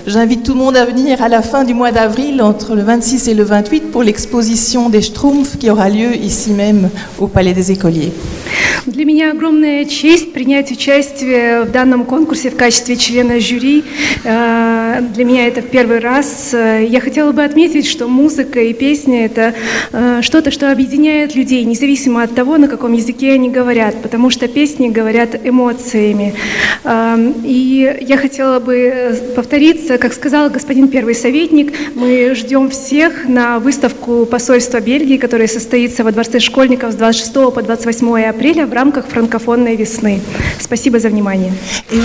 j'invite tout le monde à venir à la fin du mois d'avril, entre le 26 et le 28, pour l'exposition des Schtroumpfs qui aura lieu ici même au Palais des Écoliers. Для меня огромная честь принять участие в данном конкурсе в качестве члена жюри. Для меня это в первый раз. Я хотела бы отметить, что музыка и песня – это что-то, что объединяет людей, независимо от того, на каком языке они говорят, потому что песни говорят эмоциями. И я хотела бы повториться, как сказал господин первый советник, мы ждем всех на выставку посольства Бельгии, которая состоится во Дворце школьников с 26 по 28 апреля в рамках франкофонной весны. Спасибо за внимание. Et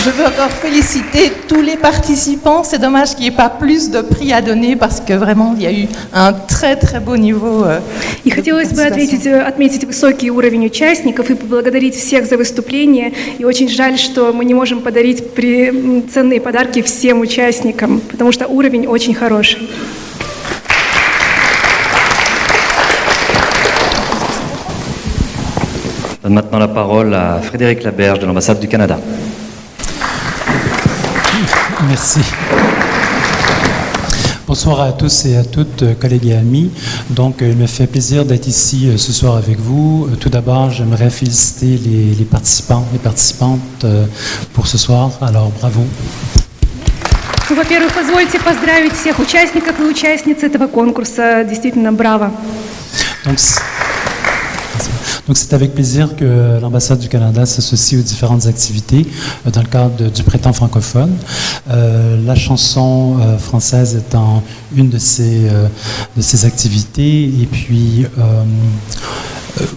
je veux encore féliciter tous les participants. C'est dommage qu'il n'y ait pas plus de prix à donner parce que vraiment il y a eu un très très beau niveau. И хотелось бы отметить высокий уровень участников и поблагодарить всех за выступление. И очень жаль, что мы не можем подарить ценные подарки всем участникам, потому что уровень очень хороший. Je donne maintenant la parole à Frédéric Laberge de l'ambassade du Canada. Merci. Bonsoir à tous et à toutes, collègues et amis. Donc, il me fait plaisir d'être ici ce soir avec vous. Tout d'abord, j'aimerais féliciter les participants, les participantes pour ce soir. Alors, bravo. Во-первых, позвольте поздравить всех участников и участниц этого конкурса. Действительно, браво. Donc c'est avec plaisir que l'ambassade du Canada s'associe aux différentes activités dans le cadre du printemps francophone. La chanson française étant une de ces activités. Et puis,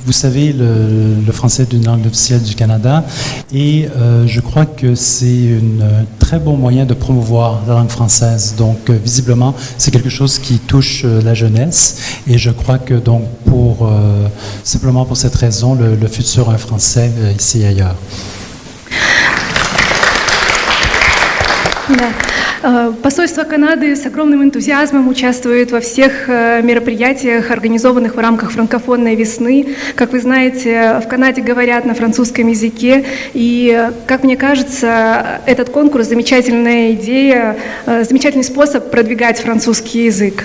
vous savez, le français est une langue officielle du Canada et je crois que c'est un très bon moyen de promouvoir la langue française. Donc, visiblement, c'est quelque chose qui touche la jeunesse et je crois que donc simplement pour cette raison, le futur est français ici et ailleurs. Посольство Канады с огромным энтузиазмом участвует во всех мероприятиях, организованных в рамках франкофонной весны. Как вы знаете, в Канаде говорят на французском языке, и, как мне кажется, этот конкурс – замечательная идея, замечательный способ продвигать французский язык.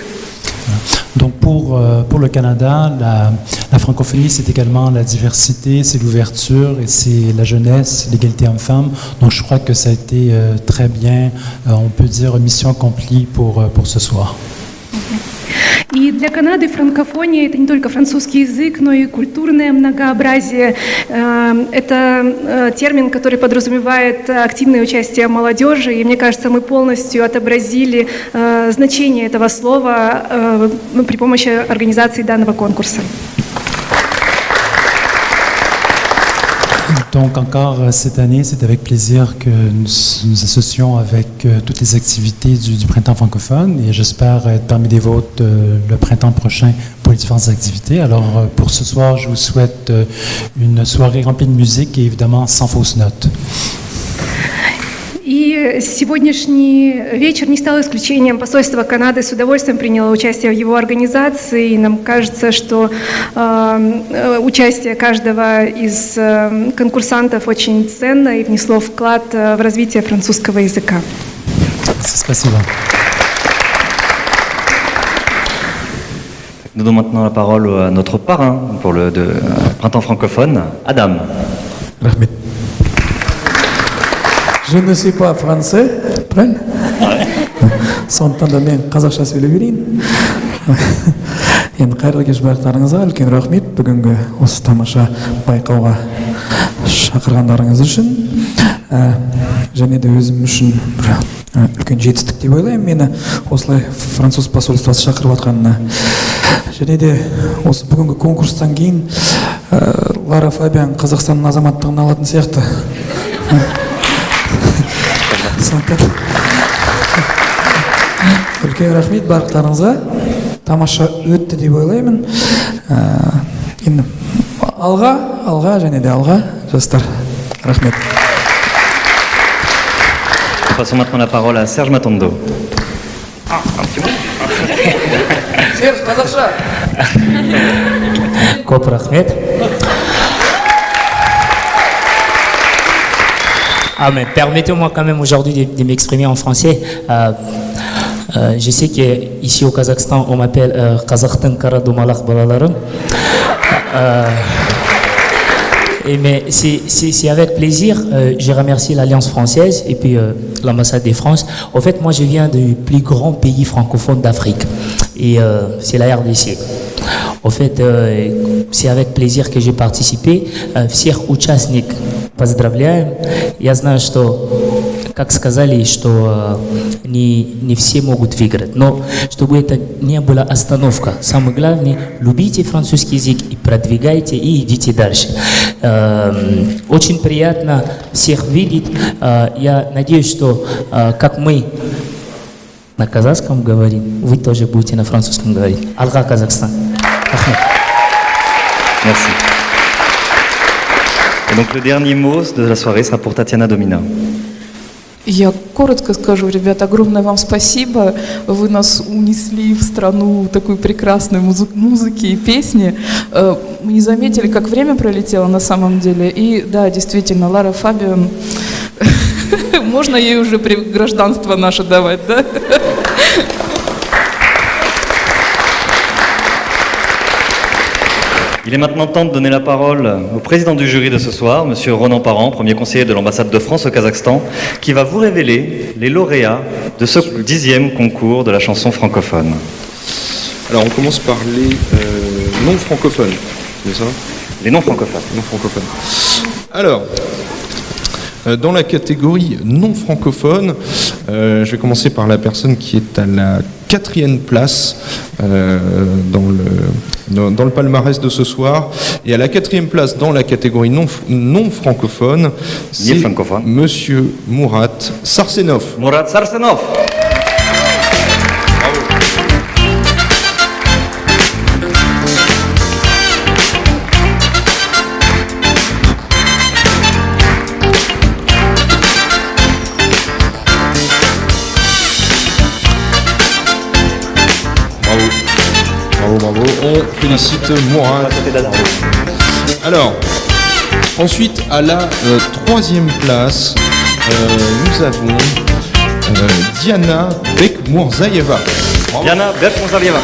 Donc pour le Canada, la francophonie, c'est également la diversité, c'est l'ouverture et c'est la jeunesse, l'égalité homme-femme. Donc je crois que ça a été très bien, on peut dire mission accomplie pour ce soir. И для Канады франкофония – это не только французский язык, но и культурное многообразие. Это термин, который подразумевает активное участие молодежи, и мне кажется, мы полностью отобразили значение этого слова при помощи организации данного конкурса. Donc encore cette année, c'est avec plaisir que nous associons avec toutes les activités du printemps francophone et j'espère être parmi les vôtres le printemps prochain pour les différentes activités. Alors pour ce soir, je vous souhaite une soirée remplie de musique et évidemment sans fausses notes. И сегодняшний вечер не стал исключением. Посольство Канады с удовольствием приняло участие в его организации. И нам кажется, что участие каждого из конкурсантов очень ценно и внесло вклад в развитие французского языка. Спасибо. Nous donnons maintenant la parole à notre parrain pour le printemps francophone, Adam. Rahmet. Je ne suis pas français, правильно? Сондықтан да мен қазақша сөйлеп берейін. Енді қайырлы кеш барлықтарыңызға үлкен рахмет бүгінгі осы тамаша байқауға шақырғандарыңыз үшін. Және де өзім үшін үлкен жетістік деп ойлаймын мені осылай француз посольствосы шақырып жатқанына. Және де осы бүгінгі конкурстан кейін Лара Фабиан Қазақстанның азаматтығын алатын сияқты. Үлкен рахмет барлықтарыңызға. Тамаша өтті деп ойлаймын. Енді алға және де алға жастар. Рахмет. Nous passons maintenant la parole à Serge Matondo. Көп рахмет. Ah, mais permettez-moi quand même aujourd'hui de m'exprimer en français. Je sais qu'ici au Kazakhstan, on m'appelle Kazakhtan Karadumalak Balalarım. Mais c'est avec plaisir. Je remercie l'Alliance française et puis l'ambassade de France. En fait, moi, je viens du plus grand pays francophone d'Afrique. Et c'est la RDC. En fait, c'est avec plaisir que j'ai participé. Всех участников поздравляем. Я знаю, что, как сказали, что не все могут выиграть. Но чтобы это не была остановка, самое главное, любите французский язык и продвигайте, и идите дальше. Очень приятно всех видеть. Я надеюсь, что как мы на казахском говорим, вы тоже будете на французском говорить. Алга Казахстан. Merci. Et donc le dernier mot de la soirée sera pour Tatiana Domina. Я коротко скажу, ребята, огромное вам спасибо. Вы нас унесли в страну такой прекрасной музыки и песни. Мы не заметили, как время пролетело на самом деле. И да, действительно, Лара Фабиан, можно ей уже гражданство наше давать, да? Il est maintenant temps de donner la parole au président du jury de ce soir, Monsieur Ronan Parent, premier conseiller de l'ambassade de France au Kazakhstan, qui va vous révéler les lauréats de ce 10e concours de la chanson francophone. Alors on commence par les non francophones, c'est ça ? Les non francophones. Non francophones. Alors, dans la catégorie non francophone, je vais commencer par la personne qui est à la 4e place dans le palmarès de ce soir. Et à la 4e place dans la catégorie non francophone, c'est Monsieur Murat Sarsenov. Murat Sarsenov. Bravo, on félicite Murat. Alors, ensuite à la 3e place, nous avons Diana Bekmurzaeva. Diana Bekmurzaeva.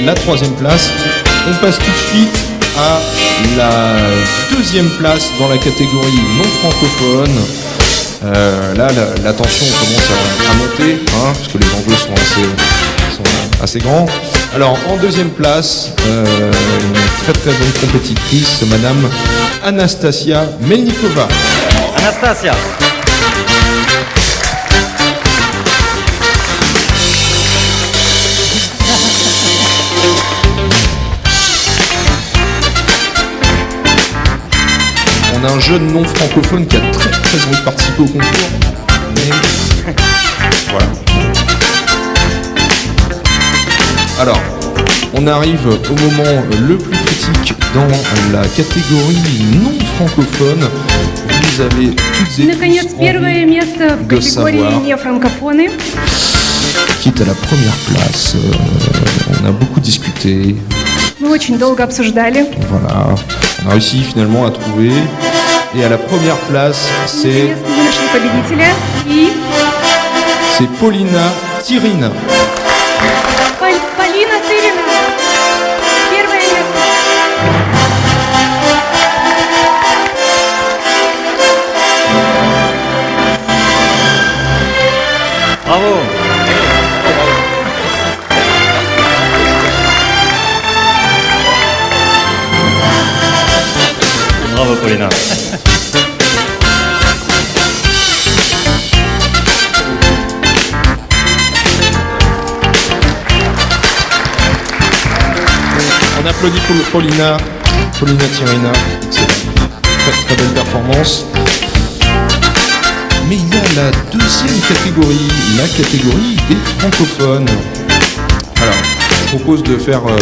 La 3e place. On passe tout de suite à la 2e place dans la catégorie non francophone. Là, la tension commence à monter, hein, parce que les enjeux sont assez grands. Alors, en 2e place, une très bonne compétitrice, Madame Anastasia Melnikova. Anastasia. On a un jeune non francophone qui a très envie de participer au concours. Mais voilà. Alors, on arrive au moment le plus critique dans la catégorie non francophone. Vous avez toutes et Наконец, первое место в категории нефранкофоны. Qui est à la première place. On a beaucoup discuté. Мы очень долго обсуждали. Voilà. On a réussi finalement à trouver. Et à la première place, c'est Paulina Tyrina. Полина Тырина. Первое место. Bravo. Bravo Paulina. On applaudit pour Paulina Tyrina. Très belle performance. Mais il y a la 2e catégorie, la catégorie des francophones. Alors, je propose de faire, comme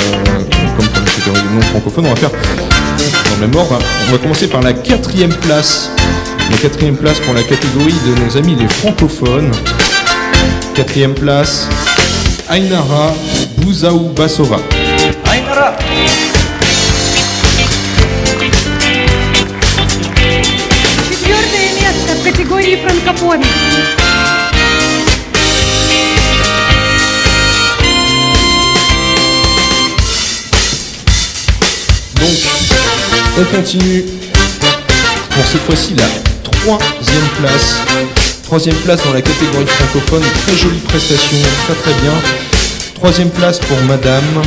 pour la catégorie non francophone, on va faire dans le même ordre. On va commencer par la 4e place La 4e place pour la catégorie de nos amis les francophones. 4e place, Ainara Bouzaoubasova. Ainara. Четвертое место в категории франкофон. Donc, on continue pour cette fois-ci la 3e place. 3e place dans la catégorie francophone, très jolie prestation, très bien. 3e place pour Madame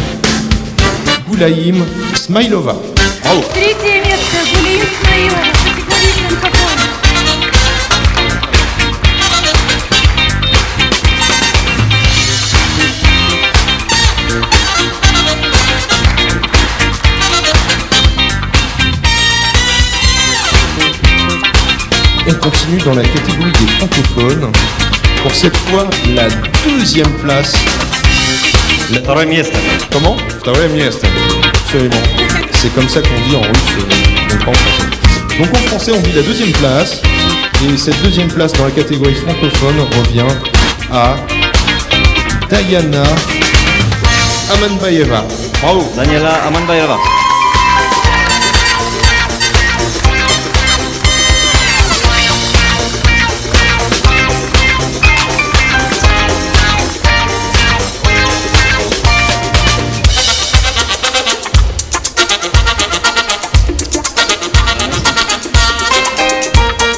Goulaïm Smailova. Bravo. Третье место Гулиим Смаилова в категории франкофон. On continue dans la catégorie des francophones. Pour cette fois, la 2e place. Второе место. Comment? Второе место. Absolument. C'est comme ça qu'on dit en russe, donc pas en français. Donc en français, on dit la 2e place. Et cette 2e place dans la catégorie francophone revient à Dayana Amanbaeva. Bravo. Daniela Amanbaeva.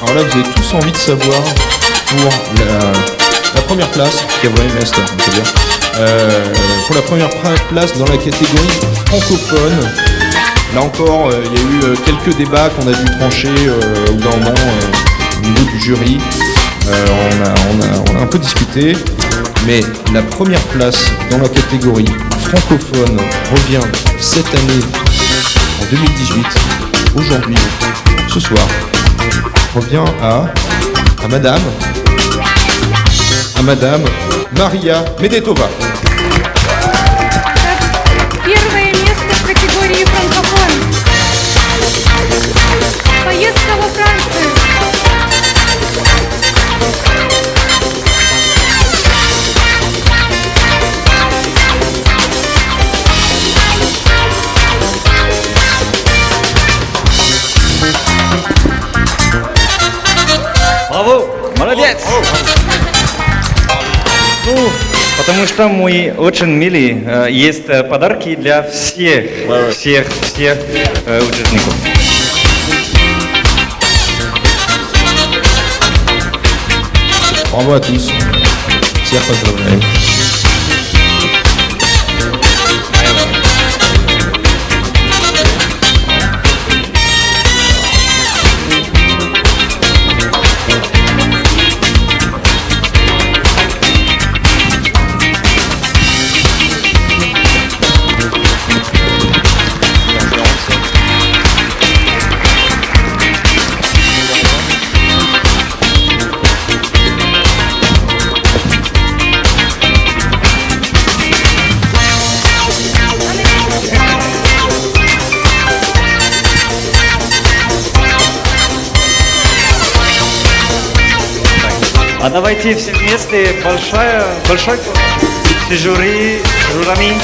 Alors là, vous avez tous envie de savoir pour la première place, on peut dire, pour la première place dans la catégorie francophone. Là encore, il y a eu quelques débats qu'on a dû trancher au bout d'un moment au niveau du jury. On a un peu discuté, mais la première place dans la catégorie francophone revient cette année, en 2018, aujourd'hui, ce soir, revient à Madame Maria Medetova. Первое место в категории франкофон. Поездка во Францию. Браво! Молодец! Ну, потому что мы очень милые. Есть подарки для всех участников. Bravo à tous. Всех поздравляем. А давайте все вместе большой жюри, журами.